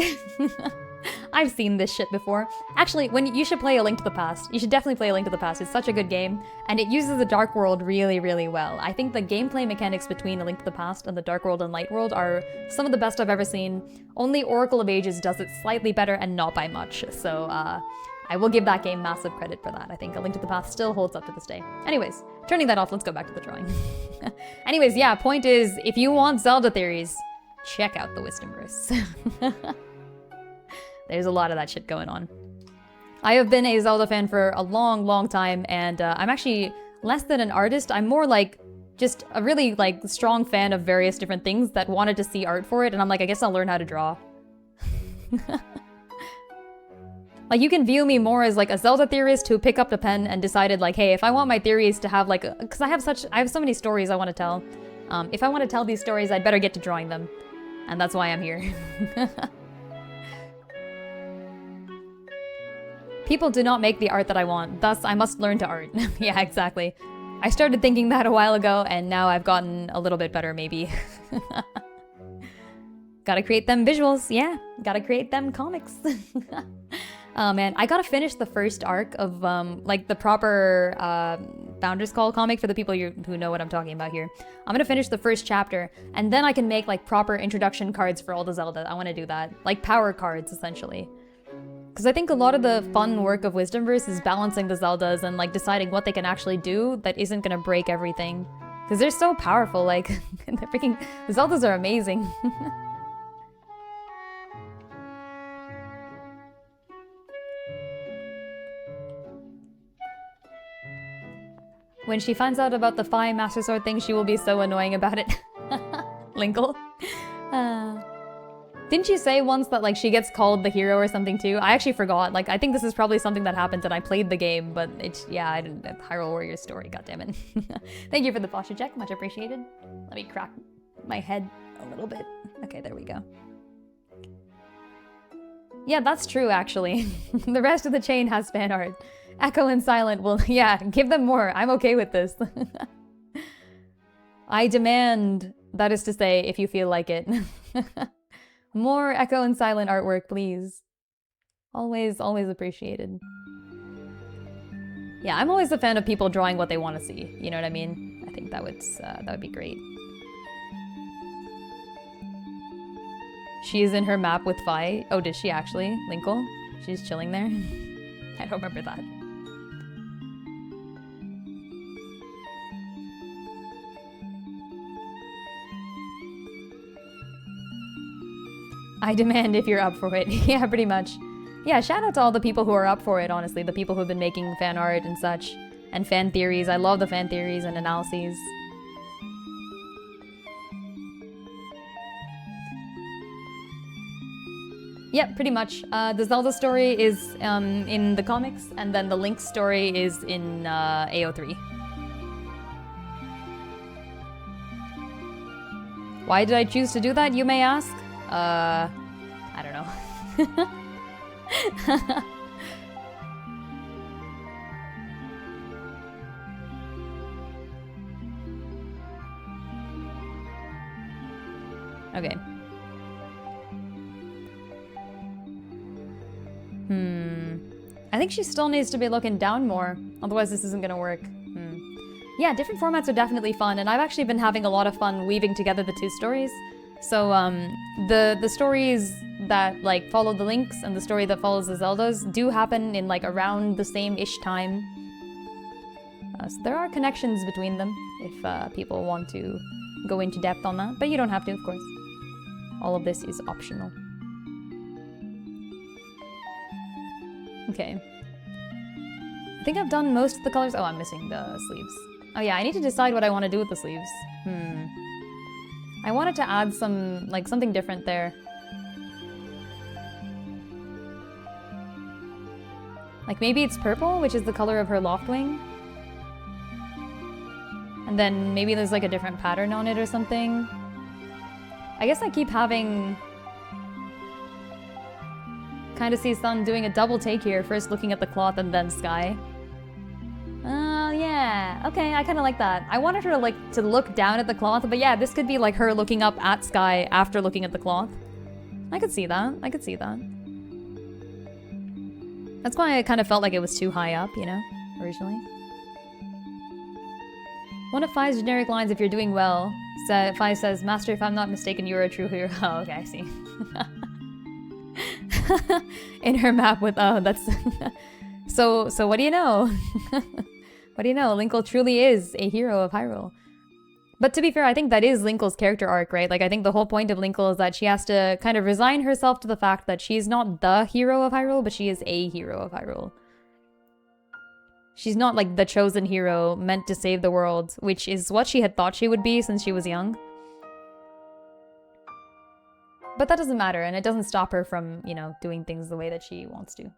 I've seen this shit before. Actually, you should play A Link to the Past. You should definitely play A Link to the Past. It's such a good game, and it uses the Dark World really, really well. I think the gameplay mechanics between A Link to the Past and the Dark World and Light World are some of the best I've ever seen. Only Oracle of Ages does it slightly better, and not by much. So, I will give that game massive credit for that. I think A Link to the Past still holds up to this day. Anyways, turning that off, let's go back to the drawing. Anyways, yeah, point is, if you want Zelda theories, check out the Wisdomverse. There's a lot of that shit going on. I have been a Zelda fan for a long, long time, and I'm actually less than an artist. I'm more like just a really like strong fan of various different things that wanted to see art for it, and I'm like, I guess I'll learn how to draw. Like, you can view me more as like a Zelda theorist who picked up the pen and decided like, hey, if I want my theories to have like, because I have so many stories I want to tell. If I want to tell these stories, I'd better get to drawing them. And that's why I'm here. People do not make the art that I want, thus I must learn to art. Yeah, exactly. I started thinking that a while ago, and now I've gotten a little bit better, maybe. Gotta create them visuals, yeah. Gotta create them comics. Oh man, I gotta finish the first arc of, like, the proper Founder's Call comic for the people who know what I'm talking about here. I'm gonna finish the first chapter, and then I can make, like, proper introduction cards for all the Zelda. I wanna do that. Like, power cards, essentially. Because I think a lot of the fun work of Wisdomverse is balancing the Zeldas and, like, deciding what they can actually do that isn't gonna break everything. Because they're so powerful, like, the Zeldas are amazing. When she finds out about the Phi Master Sword thing, she will be so annoying about it. Linkle. Didn't you say once that, like, she gets called the hero or something too? I actually forgot. Like, I think this is probably something that happened and I played the game, but yeah, I didn't... Hyrule Warriors story, goddammit. Thank you for the posture check, much appreciated. Let me crack my head a little bit. Okay, there we go. Yeah, that's true, actually. The rest of the chain has fan art. Echo and Silent will... Yeah, give them more. I'm okay with this. I demand, that is to say, if you feel like it. More Echo and Silent artwork, please. Always, always appreciated. Yeah, I'm always a fan of people drawing what they want to see. You know what I mean? I think that would be great. She's in her map with Phi. Oh, did she actually? Linkle? She's chilling there? I don't remember that. I demand if you're up for it. Yeah, pretty much. Yeah, shout out to all the people who are up for it, honestly. The people who've been making fan art and such. And fan theories. I love the fan theories and analyses. Yeah, pretty much. The Zelda story is in the comics, and then the Link story is in AO3. Why did I choose to do that, you may ask? I don't know. Okay. I think she still needs to be looking down more. Otherwise this isn't gonna work. Yeah, different formats are definitely fun, and I've actually been having a lot of fun weaving together the two stories. So, the stories that, like, follow the Links and the story that follows the Zeldas do happen in, like, around the same-ish time. So there are connections between them, if people want to go into depth on that. But you don't have to, of course. All of this is optional. Okay. I think I've done most of the colors. Oh, I'm missing the sleeves. Oh yeah, I need to decide what I want to do with the sleeves. I wanted to add some, like, something different there. Like, maybe it's purple, which is the color of her Loftwing. And then maybe there's, like, a different pattern on it or something. I guess I keep having... Kind of see Sun doing a double take here, first looking at the cloth and then sky. Oh, yeah. Okay, I kind of like that. I wanted her to, like, to look down at the cloth, but yeah, this could be, like, her looking up at sky after looking at the cloth. I could see that. I could see that. That's why I kind of felt like it was too high up, you know, originally. One of Fi's generic lines, if you're doing well, Fi says, Master, if I'm not mistaken, you're a true hero. Oh, okay, I see. In her map with, oh, that's... So what do you know? What do you know? Linkle truly is a hero of Hyrule. But to be fair, I think that is Linkle's character arc, right? Like, I think the whole point of Linkle is that she has to kind of resign herself to the fact that she's not the hero of Hyrule, but she is a hero of Hyrule. She's not, like, the chosen hero meant to save the world, which is what she had thought she would be since she was young. But that doesn't matter, and it doesn't stop her from, you know, doing things the way that she wants to.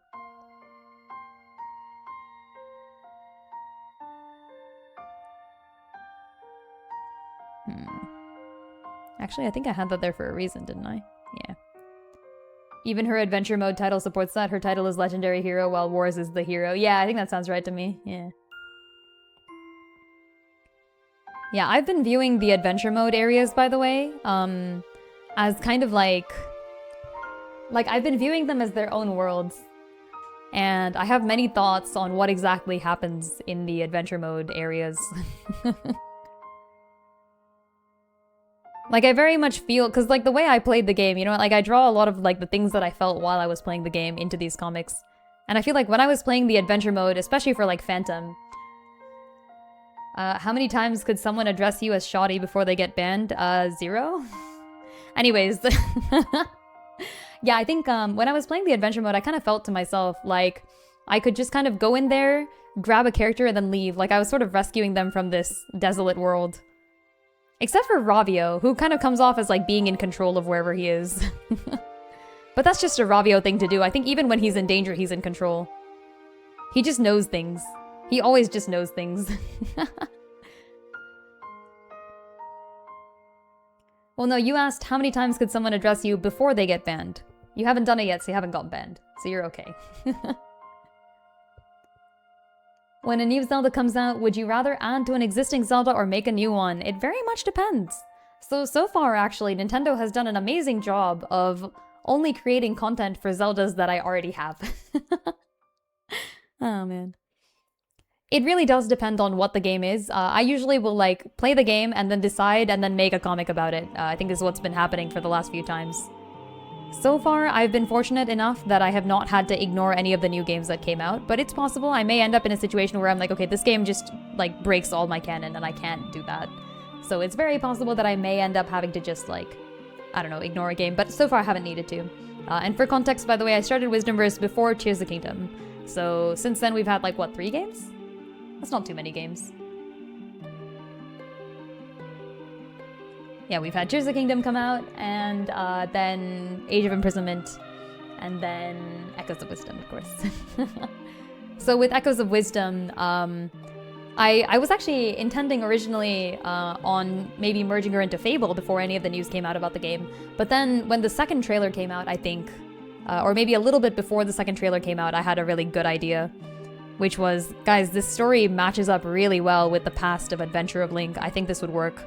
Actually, I think I had that there for a reason, didn't I? Yeah. Even her adventure mode title supports that. Her title is Legendary Hero, while Wars is the hero. Yeah, I think that sounds right to me. Yeah. Yeah, I've been viewing the adventure mode areas, by the way, as kind of like... I've been viewing them as their own worlds. And I have many thoughts on what exactly happens in the adventure mode areas. Like, I very much feel, because, like, the way I played the game, you know, like, I draw a lot of, like, the things that I felt while I was playing the game into these comics. And I feel like when I was playing the adventure mode, especially for, like, Phantom, how many times could someone address you as shoddy before they get banned? 0? Anyways. Yeah, I think, when I was playing the adventure mode, I kind of felt to myself, like, I could just kind of go in there, grab a character, and then leave. Like, I was sort of rescuing them from this desolate world. Except for Ravio, who kind of comes off as, like, being in control of wherever he is. But that's just a Ravio thing to do. I think even when he's in danger, he's in control. He just knows things. He always just knows things. Well, no, you asked how many times could someone address you before they get banned. You haven't done it yet, so you haven't gotten banned. So you're okay. When a new Zelda comes out, would you rather add to an existing Zelda or make a new one? It very much depends. So far, actually, Nintendo has done an amazing job of only creating content for Zeldas that I already have. Oh, man. It really does depend on what the game is. I usually will, like, play the game and then decide and then make a comic about it. I think is what's been happening for the last few times. So far, I've been fortunate enough that I have not had to ignore any of the new games that came out, but it's possible I may end up in a situation where I'm like, okay, this game just, like, breaks all my canon and I can't do that. So it's very possible that I may end up having to just, like, I don't know, ignore a game, but so far I haven't needed to. And for context, by the way, I started Wisdomverse before Tears of the Kingdom. So since then we've had, like, what, 3 games? That's not too many games. Yeah, we've had Tears of the Kingdom come out, and then Age of Imprisonment, and then Echoes of Wisdom, of course. So with Echoes of Wisdom, I was actually intending originally on maybe merging her into Fable before any of the news came out about the game. But then when the second trailer came out, I think, or maybe a little bit before the second trailer came out, I had a really good idea. Which was, guys, this story matches up really well with the past of Adventure of Link. I think this would work.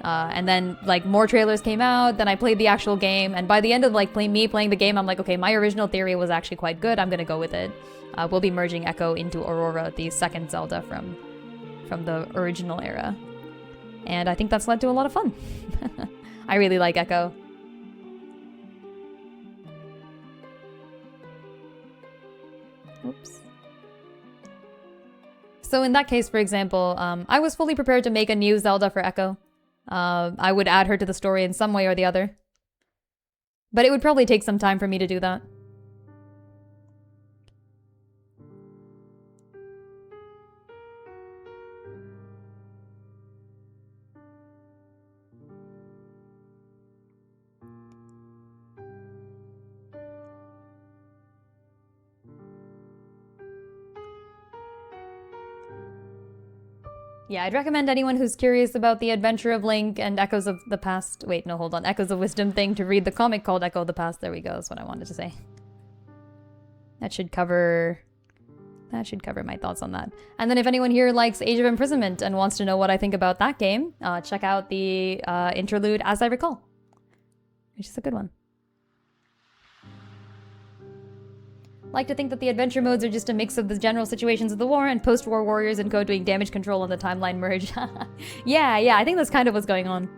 And then, like, more trailers came out, then I played the actual game, and by the end of, like, me playing the game, I'm like, okay, my original theory was actually quite good, I'm gonna go with it. We'll be merging Echo into Aurora, the second Zelda from from the original era. And I think that's led to a lot of fun. I really like Echo. Oops. So in that case, for example, I was fully prepared to make a new Zelda for Echo. I would add her to the story in some way or the other. But it would probably take some time for me to do that. Yeah, I'd recommend anyone who's curious about the adventure of Link and Echoes of the Past... Wait, no, hold on. Echoes of Wisdom thing to read the comic called Echo of the Past. There we go. That's what I wanted to say. That should cover my thoughts on that. And then if anyone here likes Age of Imprisonment and wants to know what I think about that game, check out the interlude As I Recall, which is a good one. Like to think that the adventure modes are just a mix of the general situations of the war and post-war warriors and code doing damage control on the timeline merge. yeah, I think that's kind of what's going on.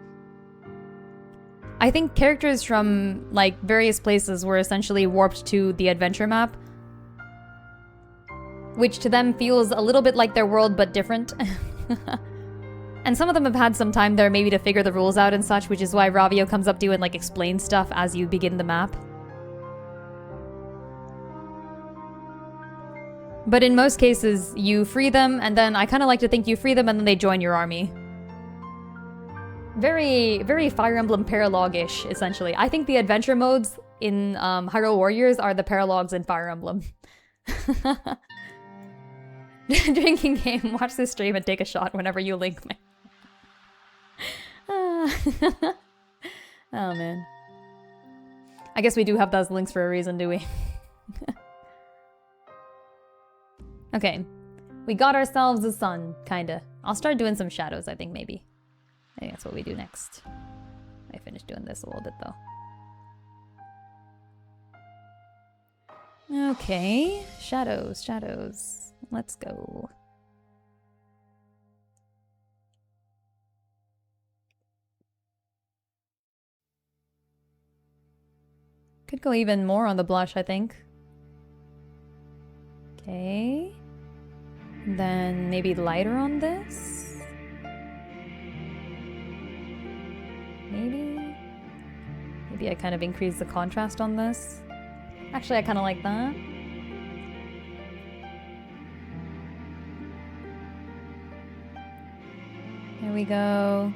I think characters from, like, various places were essentially warped to the adventure map, which to them feels a little bit like their world, but different. And some of them have had some time there maybe to figure the rules out and such, which is why Ravio comes up to you and, like, explains stuff as you begin the map. But in most cases, you free them, and then I kind of like to think you free them and then they join your army. Very, very Fire Emblem paralogue-ish, essentially. I think the adventure modes in Hyrule Warriors are the paralogues in Fire Emblem. Drinking game, watch this stream and take a shot whenever you link me. Oh man. I guess we do have those links for a reason, do we? Okay, we got ourselves a sun, kinda. I'll start doing some shadows, I think, maybe. I think that's what we do next. I finished doing this a little bit, though. Okay, shadows. Let's go. Could go even more on the blush, I think. Okay. Then maybe lighter on this? Maybe? Maybe I kind of increase the contrast on this. Actually, I kind of like that. Here we go.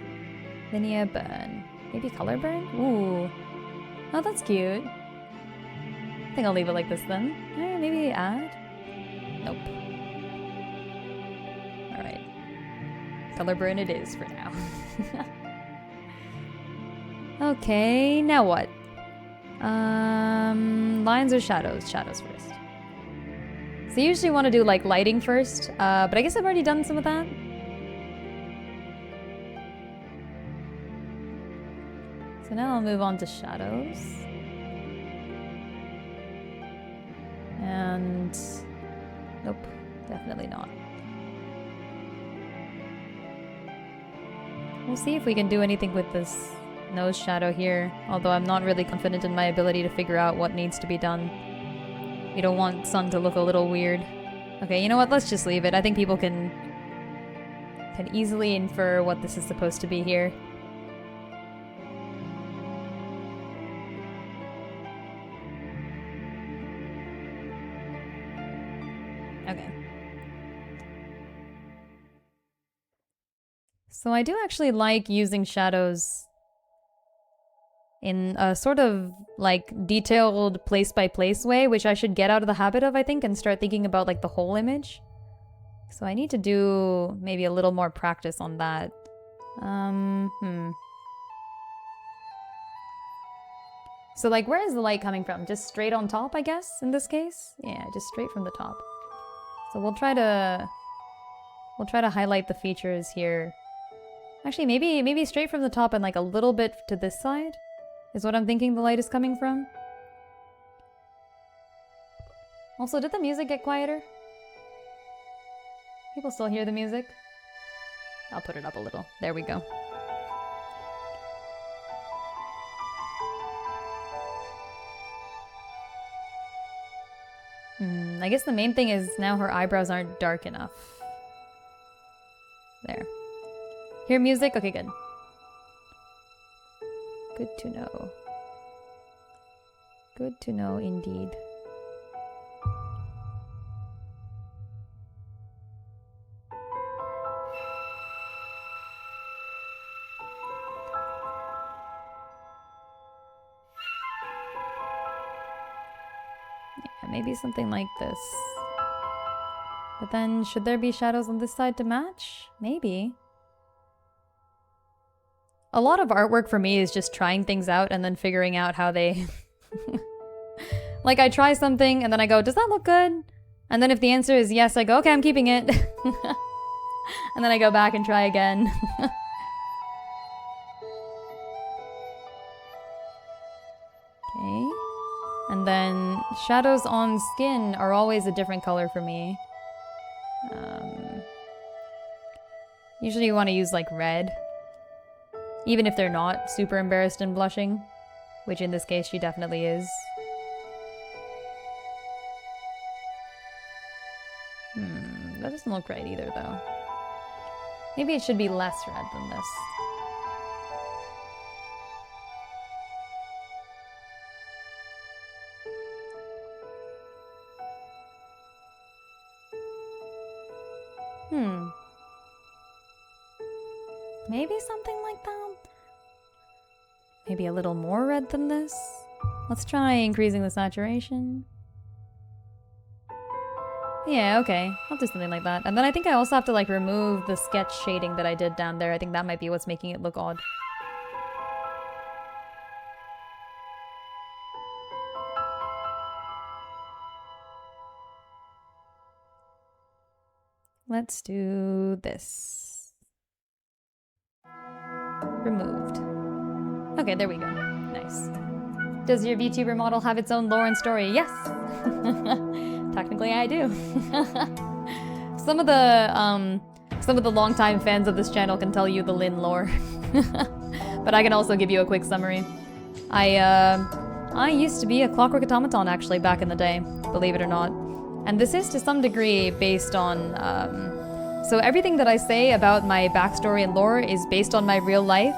Linear burn. Maybe color burn? Ooh. Oh, that's cute. I think I'll leave it like this then. Maybe add? Nope. Alright. Color burn it is for now. Okay, now what? Lines or shadows? Shadows first. So you usually want to do like lighting first, but I guess I've already done some of that. So now I'll move on to shadows. And... nope, definitely not. We'll see if we can do anything with this nose shadow here, although I'm not really confident in my ability to figure out what needs to be done. We don't want Sun to look a little weird. Okay, you know what? Let's just leave it. I think people can easily infer what this is supposed to be here. Okay. So I do actually like using shadows in a sort of like detailed place-by-place way, which I should get out of the habit of, I think, and start thinking about like the whole image. So I need to do maybe a little more practice on that. So like, where is the light coming from? Just straight on top, I guess, in this case? Yeah, just straight from the top. So we'll try to highlight the features here. Actually, maybe straight from the top and like a little bit to this side is what I'm thinking the light is coming from. Also, did the music get quieter? People still hear the music? I'll put it up a little. There we go. I guess the main thing is now her eyebrows aren't dark enough. There. Hear music? Okay, good. Good to know. Good to know indeed. Yeah, maybe something like this. But then, should there be shadows on this side to match? Maybe. A lot of artwork for me is just trying things out and then figuring out how they... Like, I try something and then I go, does that look good? And then if the answer is yes, I go, okay, I'm keeping it. And then I go back and try again. Okay. And then shadows on skin are always a different color for me. Usually you want to use like red. Even if they're not super embarrassed and blushing. Which in this case she definitely is. That doesn't look right either though. Maybe it should be less red than this. Maybe something like that? Maybe a little more red than this? Let's try increasing the saturation. Yeah, okay. I'll do something like that. And then I think I also have to like remove the sketch shading that I did down there. I think that might be what's making it look odd. Let's do this. Removed. Okay, there we go. Nice. Does your VTuber model have its own lore and story? Yes! Technically, I do. Some of the longtime fans of this channel can tell you the Lin lore. But I can also give you a quick summary. I used to be a clockwork automaton actually back in the day, believe it or not. And this is to some degree based on, so everything that I say about my backstory and lore is based on my real life.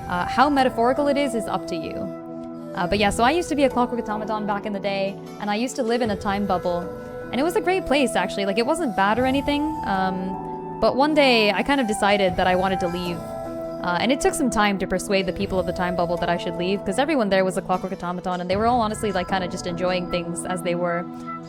How metaphorical it is up to you. But yeah, so I used to be a clockwork automaton back in the day, and I used to live in a time bubble. And it was a great place, actually. Like, it wasn't bad or anything. But one day, I kind of decided that I wanted to leave. And it took some time to persuade the people of the time bubble that I should leave, because everyone there was a clockwork automaton, and they were all honestly, like, kind of just enjoying things as they were.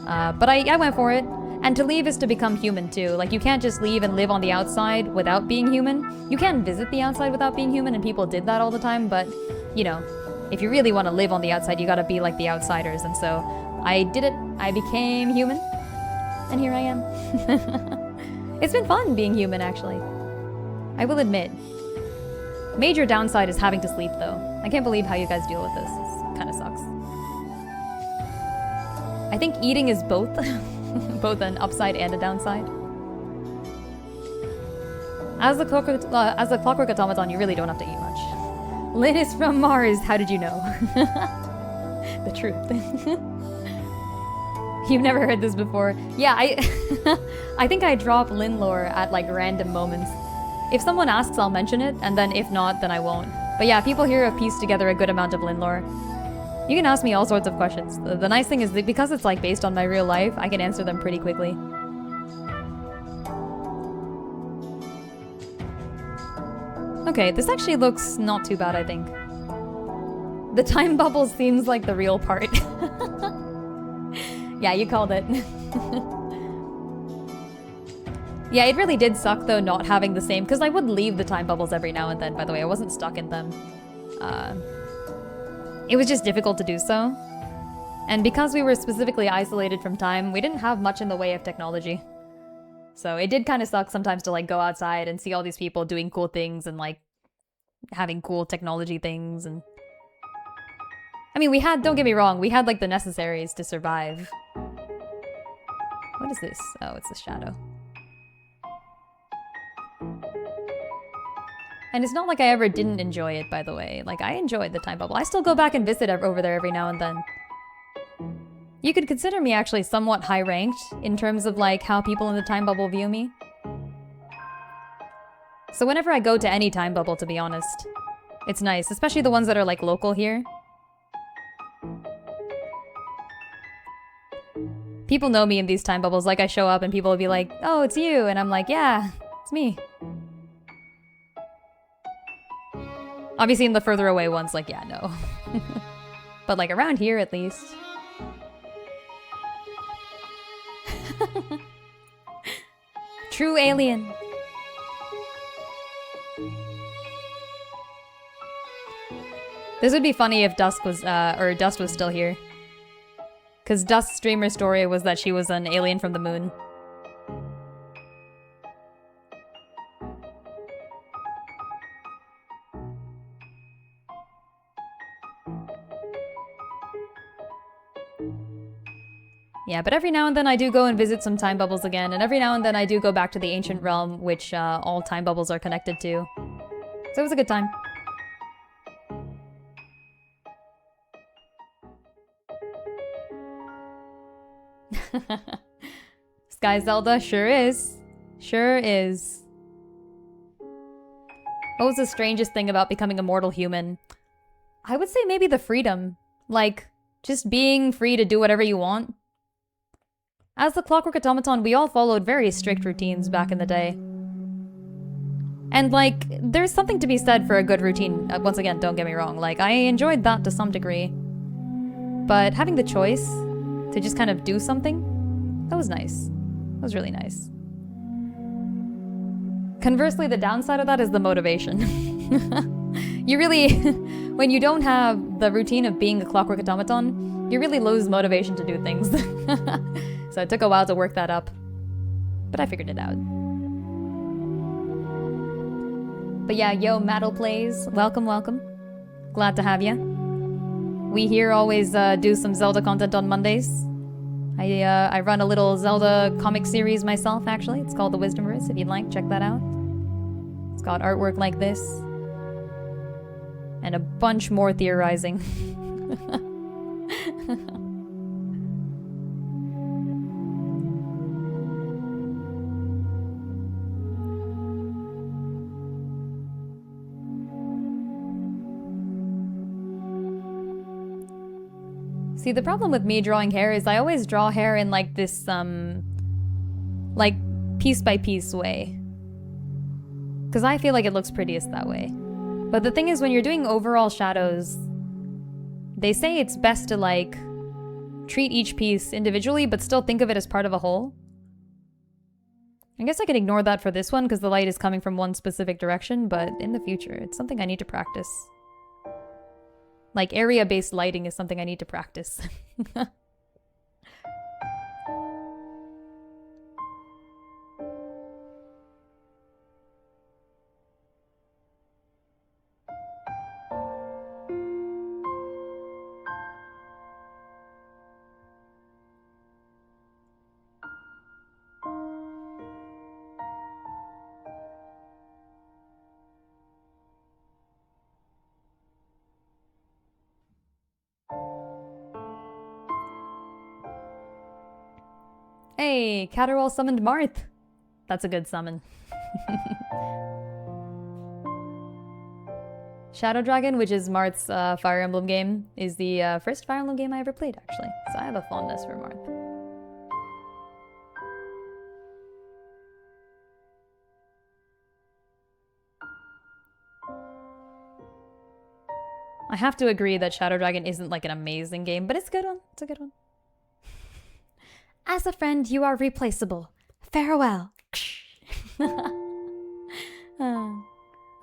But I went for it. And to leave is to become human too. Like, you can't just leave and live on the outside without being human. You can visit the outside without being human, and people did that all the time, but, you know, if you really want to live on the outside, you gotta be like the outsiders. And so, I did it. I became human. And here I am. It's been fun being human, actually. I will admit. Major downside is having to sleep, though. I can't believe how you guys deal with this. It kind of sucks. I think eating is both. Both an upside and a downside. As the clockwork automaton, you really don't have to eat much. Lin is from Mars. How did you know? The truth. You've never heard this before. Yeah, I think I drop Lin lore at like random moments. If someone asks, I'll mention it, and then if not, then I won't. But yeah, people here have pieced together a good amount of Lin lore. You can ask me all sorts of questions. The nice thing is that because it's like based on my real life, I can answer them pretty quickly. Okay, this actually looks not too bad, I think. The time bubble seems like the real part. Yeah, you called it. Yeah, it really did suck though not having the same, because I would leave the time bubbles every now and then, by the way. I wasn't stuck in them. It was just difficult to do so. And because we were specifically isolated from time, we didn't have much in the way of technology. So it did kind of suck sometimes to like go outside and see all these people doing cool things and like having cool technology things. And I mean, we had, don't get me wrong, we had like the necessaries to survive. What is this? Oh, it's a shadow. And it's not like I ever didn't enjoy it, by the way. Like, I enjoyed the time bubble. I still go back and visit over there every now and then. You could consider me actually somewhat high-ranked in terms of, like, how people in the time bubble view me. So whenever I go to any time bubble, to be honest, it's nice. Especially the ones that are, like, local here. People know me in these time bubbles. Like, I show up and people will be like, oh, it's you. And I'm like, yeah, it's me. Obviously in the further away ones, like, yeah, no. But like around here at least. True alien. This would be funny if Dust was still here. Because Dust's streamer story was that she was an alien from the moon. Yeah, but every now and then I do go and visit some time bubbles again, and every now and then I do go back to the ancient realm, which all time bubbles are connected to. So it was a good time. Sky Zelda sure is. Sure is. What was the strangest thing about becoming a mortal human? I would say maybe the freedom. Like, just being free to do whatever you want. As the Clockwork Automaton, we all followed very strict routines back in the day. And, like, there's something to be said for a good routine. Once again, don't get me wrong. Like, I enjoyed that to some degree. But having the choice to just kind of do something, that was nice. That was really nice. Conversely, the downside of that is the motivation. You really, when you don't have the routine of being a Clockwork Automaton, you really lose motivation to do things. So it took a while to work that up. But I figured it out. But yeah, yo, Maddle Plays. Welcome, welcome. Glad to have ya. We here always do some Zelda content on Mondays. I run a little Zelda comic series myself, actually. It's called the Wisdomverse, if you'd like, check that out. It's got artwork like this. And a bunch more theorizing. See, the problem with me drawing hair is I always draw hair in like this, like piece by piece way. Because I feel like it looks prettiest that way. But the thing is, when you're doing overall shadows, they say it's best to like treat each piece individually, but still think of it as part of a whole. I guess I can ignore that for this one because the light is coming from one specific direction, but in the future, it's something I need to practice. Like, area-based lighting is something I need to practice. Hey, Caterwall summoned Marth. That's a good summon. Shadow Dragon, which is Marth's Fire Emblem game, is the first Fire Emblem game I ever played, actually. So I have a fondness for Marth. I have to agree that Shadow Dragon isn't like an amazing game, but it's a good one. It's a good one. As a friend, you are replaceable. Farewell.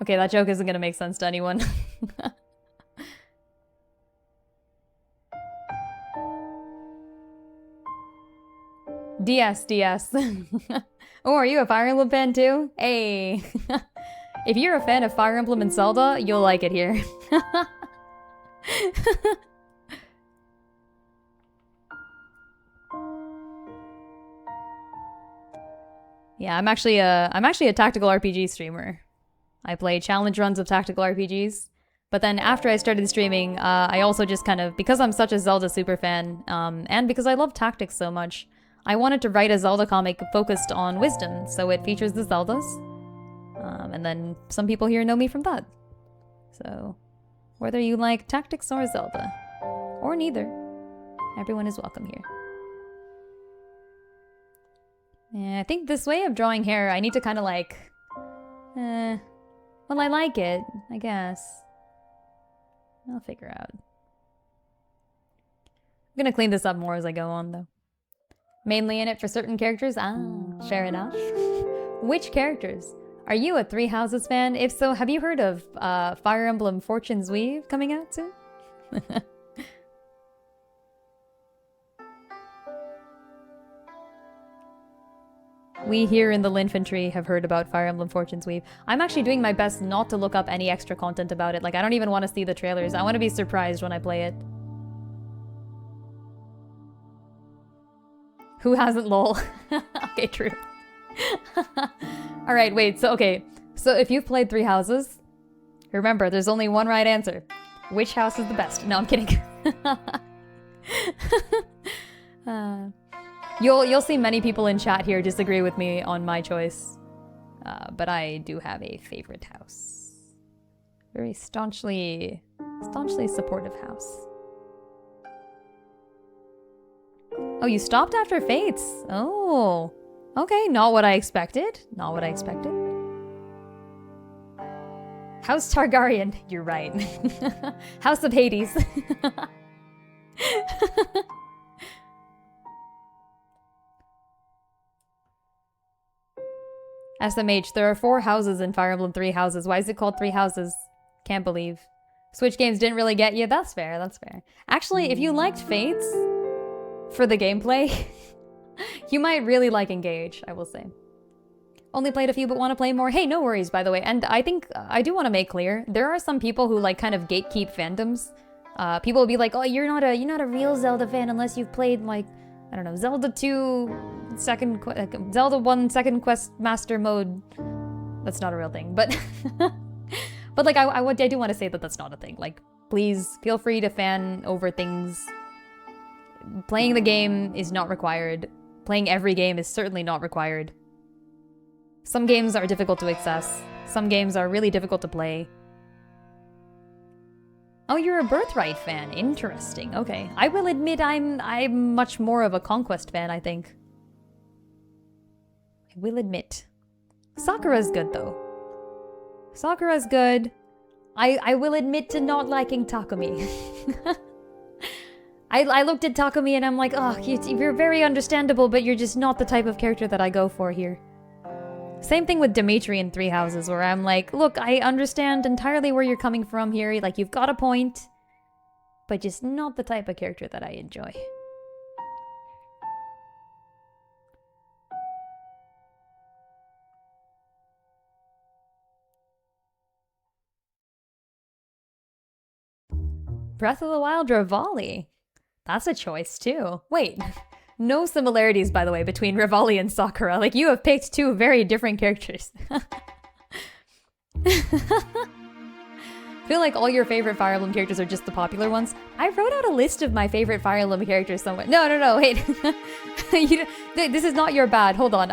Okay, that joke isn't gonna make sense to anyone. DS. Oh, are you a Fire Emblem fan too? Hey. If you're a fan of Fire Emblem and Zelda, you'll like it here. Yeah, I'm actually a tactical RPG streamer. I play challenge runs of tactical RPGs. But then after I started streaming, I also just kind of, because I'm such a Zelda super fan, and because I love tactics so much, I wanted to write a Zelda comic focused on wisdom, so it features the Zeldas. And then some people here know me from that. So, whether you like tactics or Zelda, or neither, everyone is welcome here. Yeah, I think this way of drawing hair, I need to kind of like... well, I like it, I guess. I'll figure out. I'm gonna clean this up more as I go on, though. Mainly in it for certain characters? Ah, fair enough. Which characters? Are you a Three Houses fan? If so, have you heard of Fire Emblem Fortune's Weave coming out soon? We here in the Linfantry have heard about Fire Emblem Fortune's Weave. I'm actually doing my best not to look up any extra content about it. Like, I don't even want to see the trailers. I want to be surprised when I play it. Who hasn't, lol? Okay, true. Alright, wait, so okay. So if you've played Three Houses, remember, there's only one right answer. Which house is the best? No, I'm kidding. You'll see many people in chat here disagree with me on my choice. But I do have a favorite house. Very staunchly supportive house. Oh, you stopped after Fates. Oh. Okay, not what I expected. Not what I expected. House Targaryen. You're right. House of Hades. SMH, there are 4 houses in Fire Emblem 3 houses. Why is it called 3 houses? Can't believe. Switch games didn't really get you. That's fair, that's fair. Actually, if you liked Fates for the gameplay, you might really like Engage, I will say. Only played a few but want to play more. Hey, no worries, by the way. And I think, I do want to make clear, there are some people who like kind of gatekeep fandoms. People will be like, oh, you're not a real Zelda fan unless you've played like, I don't know, Zelda 2, Zelda 1 Second Quest Master Mode. That's not a real thing, but but like I do want to say that that's not a thing. Like, please feel free to fan over things. Playing the game is not required. Playing every game is certainly not required. Some games are difficult to access. Some games are really difficult to play. Oh, you're a Birthright fan. Interesting. Okay. I will admit I'm much more of a Conquest fan, I think. I will admit. Sakura's good, though. Sakura's good. I will admit to not liking Takumi. I looked at Takumi and I'm like, oh, you're very understandable, but you're just not the type of character that I go for here. Same thing with Dimitri in Three Houses, where I'm like, look, I understand entirely where you're coming from here. Like, you've got a point, but just not the type of character that I enjoy. Breath of the Wild Revali. That's a choice, too. Wait. No similarities, by the way, between Revali and Sakura. Like, you have picked 2 very different characters. I feel like all your favorite Fire Emblem characters are just the popular ones. I wrote out a list of my favorite Fire Emblem characters somewhere. No, wait. This is not your bad. Hold on.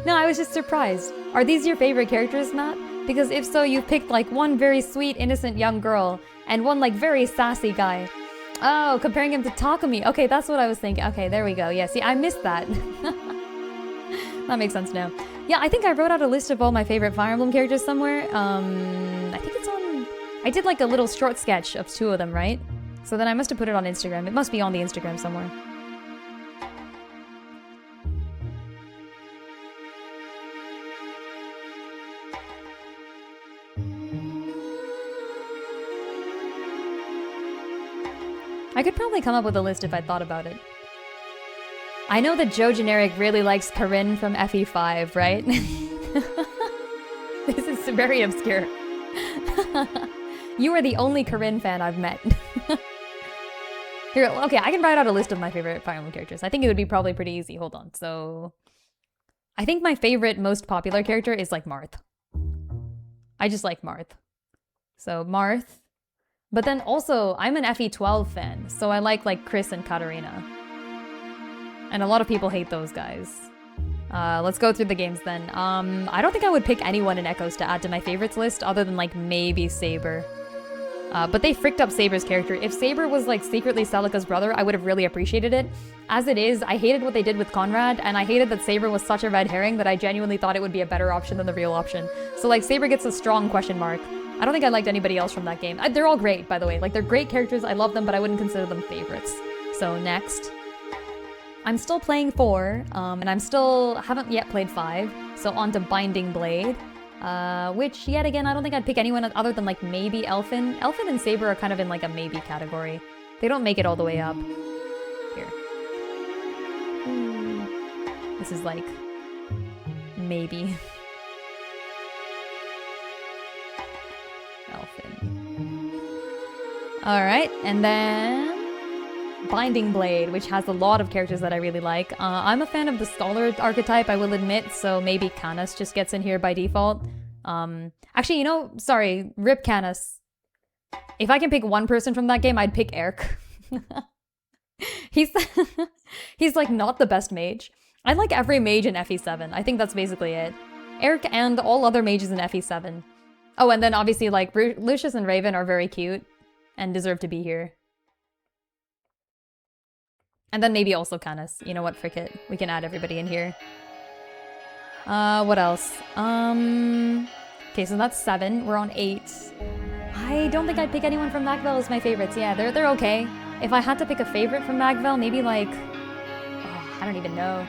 No, I was just surprised. Are these your favorite characters, Matt? Because if so, you've picked, like, one very sweet, innocent young girl, and one, like, very sassy guy. Oh, comparing him to Takumi. Okay, that's what I was thinking. Okay, there we go. Yeah, see, I missed that. That makes sense now. Yeah, I think I wrote out a list of all my favorite Fire Emblem characters somewhere. I think it's on... I did like a little short sketch of 2 of them, right? So then I must have put it on Instagram. It must be on the Instagram somewhere. I could probably come up with a list if I thought about it. I know that Joe Generic really likes Corinne from FE5, right? This is very obscure. You are the only Corinne fan I've met. Here, okay, I can write out a list of my favorite Fire Emblem characters. I think it would be probably pretty easy. Hold on. So, I think my favorite, most popular character is like Marth. I just like Marth. So Marth. But then also, I'm an FE12 fan, so I like Chris and Katarina. And a lot of people hate those guys. Let's go through the games then. I don't think I would pick anyone in Echoes to add to my favorites list other than like maybe Saber. But they fricked up Saber's character. If Saber was like secretly Celica's brother, I would have really appreciated it. As it is, I hated what they did with Conrad, and I hated that Saber was such a red herring that I genuinely thought it would be a better option than the real option. So like Saber gets a strong question mark. I don't think I liked anybody else from that game. They're all great, by the way. Like, they're great characters, I love them, but I wouldn't consider them favorites. So next. I'm still playing 4, and haven't yet played 5, so on to Binding Blade. Which, yet again, I don't think I'd pick anyone other than, like, maybe Elfin. Elfin and Saber are kind of in, like, a maybe category. They don't make it all the way up. Here. This is, like, maybe. Elfin. Alright, and then... Binding Blade, which has a lot of characters that I really like. I'm a fan of the Scholar archetype, I will admit, so maybe Canis just gets in here by default. Actually, you know, sorry, rip Canis. If I can pick one person from that game, I'd pick Eric. He's like not the best mage. I like every mage in FE7. I think that's basically it. Eric and all other mages in FE7. Oh, and then obviously like Lucius and Raven are very cute and deserve to be here. And then maybe also Canis. You know what, frick it. We can add everybody in here. What else? Okay, so that's 7. We're on 8. I don't think I'd pick anyone from Magvel as my favorites. Yeah, they're okay. If I had to pick a favorite from Magvel, maybe like... Oh, I don't even know.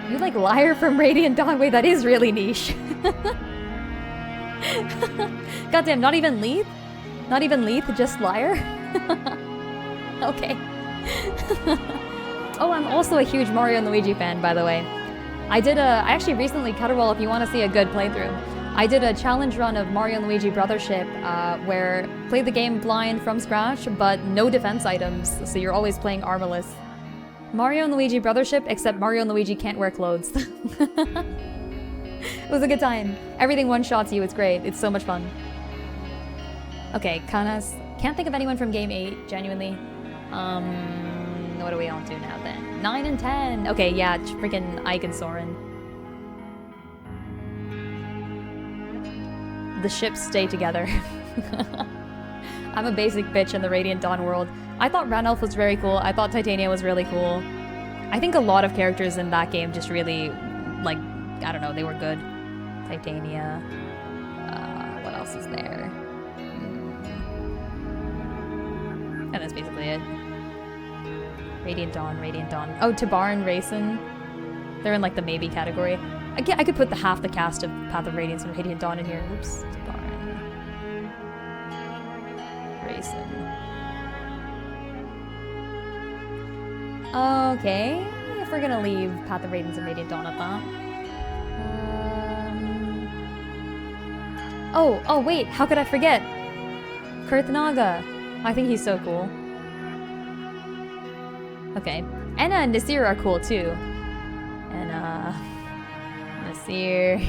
You like Lyre from Radiant Dawn? Wait, that is really niche. Goddamn, not even Leith? Not even Leith, just Lyre? Okay. Oh, I'm also a huge Mario and Luigi fan, by the way. I actually recently, Caterwall, if you want to see a good playthrough, I did a challenge run of Mario and Luigi Brothership, where played the game blind from scratch, but no defense items, so you're always playing armorless. Mario and Luigi Brothership, except Mario and Luigi can't wear clothes. It was a good time. Everything one-shots you, it's great. It's so much fun. Okay, Canis. Can't think of anyone from Game 8, genuinely. What are we on to now then? 9 and 10! Okay, yeah, freaking Ike and Soren. The ships stay together. I'm a basic bitch in the Radiant Dawn world. I thought Ranulf was very cool. I thought Titania was really cool. I think a lot of characters in that game just really, like, I don't know, they were good. Titania. What else is there? And that's basically it. Radiant Dawn, Radiant Dawn. Oh, Tabar and Rayson. They're in, like, the maybe category. I could put half the cast of Path of Radiance and Radiant Dawn in here. Oops. Tabar and Rayson. Okay. If we're gonna leave Path of Radiance and Radiant Dawn at that. Oh, wait. How could I forget? Kurthnaga. I think he's so cool. Okay. Anna and Nasir are cool too. Anna... Nasir...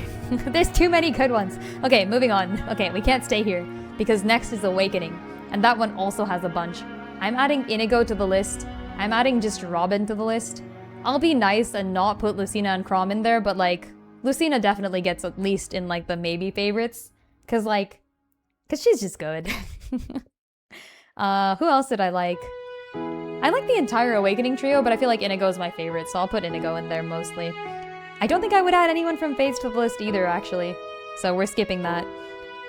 There's too many good ones. Okay, moving on. Okay, we can't stay here, because next is Awakening, and that one also has a bunch. I'm adding Inigo to the list. I'm adding just Robin to the list. I'll be nice and not put Lucina and Chrom in there, but like, Lucina definitely gets at least in like the maybe favorites. Cause she's just good. Who else did I like? I like the entire Awakening trio, but I feel like Inigo is my favorite, so I'll put Inigo in there mostly. I don't think I would add anyone from Fates to the list either, actually. So we're skipping that.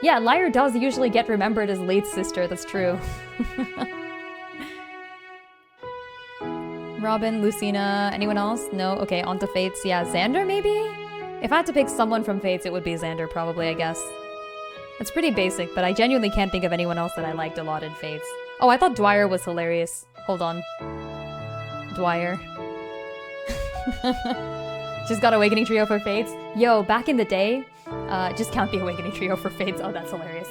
Yeah, Lyre does usually get remembered as Leith's sister, that's true. Robin, Lucina, anyone else? No? Okay, on to Fates. Yeah, Xander maybe? If I had to pick someone from Fates, it would be Xander probably, I guess. It's pretty basic, but I genuinely can't think of anyone else that I liked a lot in Fates. Oh, I thought Dwyer was hilarious. Hold on. Dwyer. Just got Awakening Trio for Fates. Yo, back in the day, Just count the Awakening Trio for Fates. Oh, that's hilarious.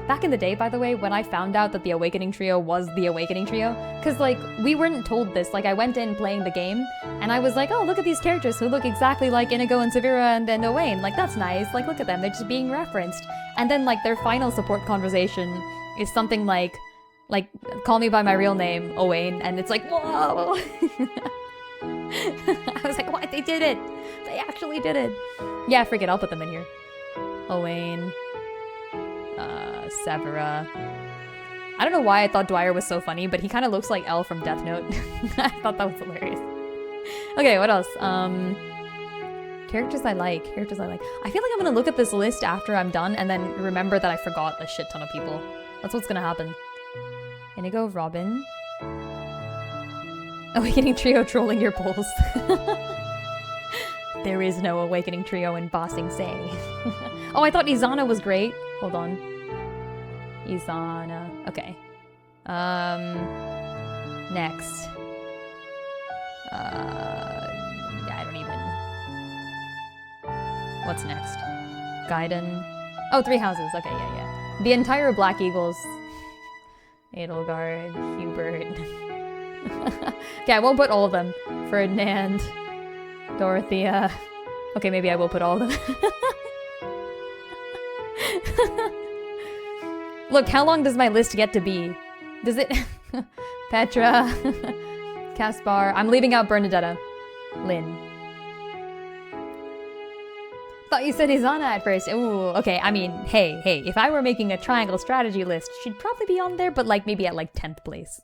Back in the day, by the way, when I found out that the Awakening Trio was the Awakening Trio, because, like, we weren't told this. Like, I went in playing the game, and I was like, oh, look at these characters who look exactly like Inigo and Severa and Owain. Like, that's nice. Like, look at them. They're just being referenced. And then, like, their final support conversation is something like, call me by my real name, Owain, and it's like, whoa! I was like, what? They did it! They actually did it! Yeah, forget, I'll put them in here. Owain. Severa. I don't know why I thought Dwyer was so funny, but he kind of looks like Elle from Death Note. I thought that was hilarious. Okay, what else? Characters I like. I feel like I'm gonna look at this list after I'm done and then remember that I forgot a shit ton of people. That's what's gonna happen. Inigo, Robin. Awakening Trio trolling your polls. There is no Awakening Trio in Ba Sing Se. Oh, I thought Izana was great. Hold on. Izana. Okay. Next. Yeah, I don't even... What's next? Gaiden. Oh, 3 houses. Okay, yeah. The entire Black Eagles. Edelgard, Hubert. Okay, I won't put all of them. Ferdinand. Dorothea. Okay, maybe I will put all of them. Look, how long does my list get to be? Does it... Petra. Caspar. I'm leaving out Bernadetta. Lynn. Thought you said Izana at first. Ooh, okay, I mean, hey, if I were making a triangle strategy list, she'd probably be on there, but like maybe at like 10th place.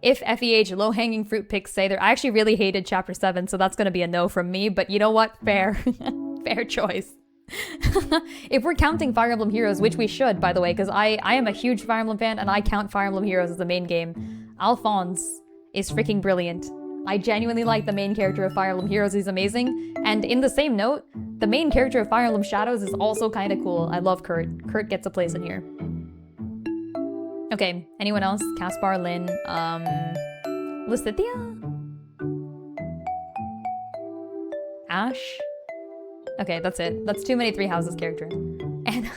If FEH low-hanging fruit picks say there, I actually really hated Chapter 7, so that's gonna be a no from me, but you know what? Fair. Fair choice. If we're counting Fire Emblem Heroes, which we should, by the way, because I am a huge Fire Emblem fan, and I count Fire Emblem Heroes as the main game, Alphonse is freaking brilliant. I genuinely like the main character of Fire Emblem Heroes, he's amazing. And in the same note, the main character of Fire Emblem Shadows is also kind of cool. I love Kurt. Kurt gets a place in here. Okay, anyone else? Caspar, Lynn, Lysithea? Ash? Okay, that's it. That's too many 3 houses character. Anna.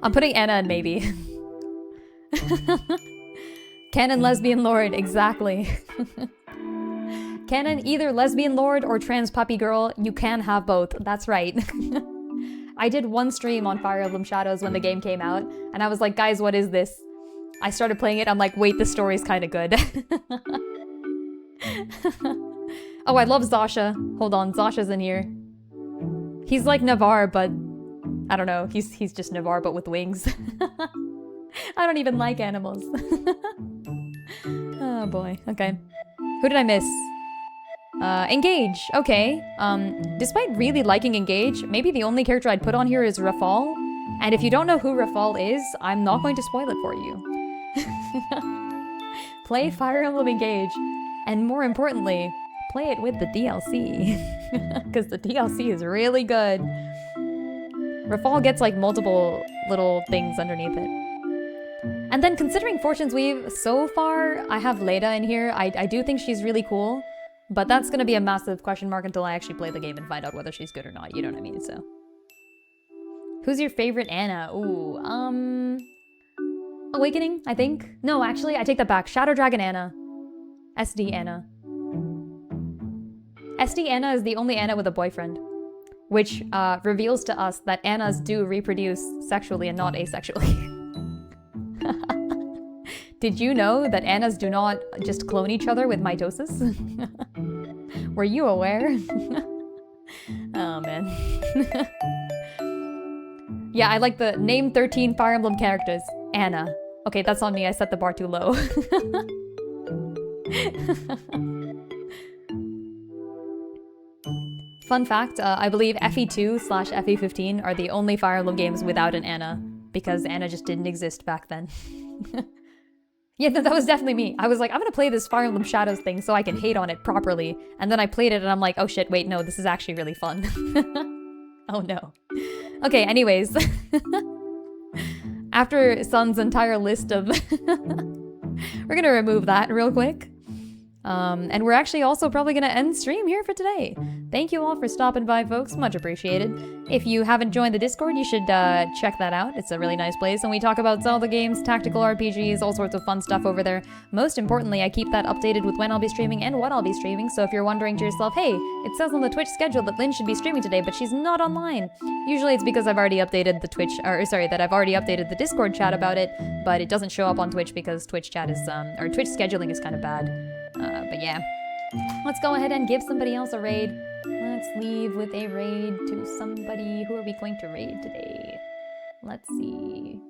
I'm putting Anna and maybe. Canon lesbian lord, exactly. Canon either lesbian lord or trans puppy girl. You can have both. That's right. I did one stream on Fire Emblem Shadows when the game came out, and I was like, guys, what is this? I started playing it, I'm like, wait, this story's kind of good. Oh, I love Zasha. Hold on, Zasha's in here. He's like Navarre, but I don't know. He's just Navarre, but with wings. I don't even like animals. Oh boy. Okay. Who did I miss? Engage. Okay. Despite really liking Engage, maybe the only character I'd put on here is Rafal. And if you don't know who Rafal is, I'm not going to spoil it for you. Play Fire Emblem Engage. And more importantly, play it with the DLC. Because the DLC is really good. Rafal gets like multiple little things underneath it. And then considering Fortune's Weave, so far I have Leda in here. I do think she's really cool. But that's gonna be a massive question mark until I actually play the game and find out whether she's good or not, you know what I mean, so. Who's your favorite Anna? Ooh, Awakening, I think? No, actually, I take that back. Shadow Dragon Anna. SD Anna. SD Anna is the only Anna with a boyfriend. Which, reveals to us that Annas do reproduce sexually and not asexually. Did you know that Annas do not just clone each other with mitosis? Were you aware? Oh, man. Yeah, I like the name 13 Fire Emblem characters. Anna. Okay, that's on me. I set the bar too low. Fun fact, I believe FE2/FE15 are the only Fire Emblem games without an Anna, because Anna just didn't exist back then. Yeah, that was definitely me. I was like, I'm gonna play this Fire Emblem Shadows thing so I can hate on it properly. And then I played it and I'm like, oh shit, wait, no, this is actually really fun. Oh no. Okay, anyways. After Sun's entire list of... We're gonna remove that real quick. And we're actually also probably gonna end stream here for today. Thank you all for stopping by, folks. Much appreciated. If you haven't joined the Discord, you should check that out. It's a really nice place, and we talk about Zelda games, tactical RPGs, all sorts of fun stuff over there. Most importantly, I keep that updated with when I'll be streaming and what I'll be streaming, so if you're wondering to yourself, hey, it says on the Twitch schedule that Lynn should be streaming today, but she's not online. Usually it's because I've already updated the Twitch, that I've already updated the Discord chat about it, but it doesn't show up on Twitch because Twitch chat is, or Twitch scheduling is kind of bad. But yeah. Let's go ahead and give somebody else a raid. Let's leave with a raid to somebody. Who are we going to raid today? Let's see.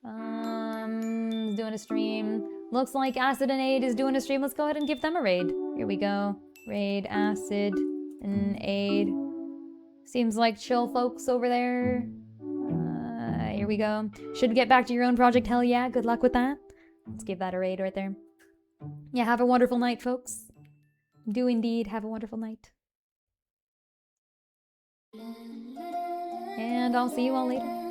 Doing a stream. Looks like Acid and Aid is doing a stream. Let's go ahead and give them a raid. Here we go. Raid Acid and Aid. Seems like chill folks over there. Here we go. Should get back to your own project. Hell yeah. Good luck with that. Let's give that a raid right there. Yeah, have a wonderful night, folks. Do indeed have a wonderful night. And I'll see you all later.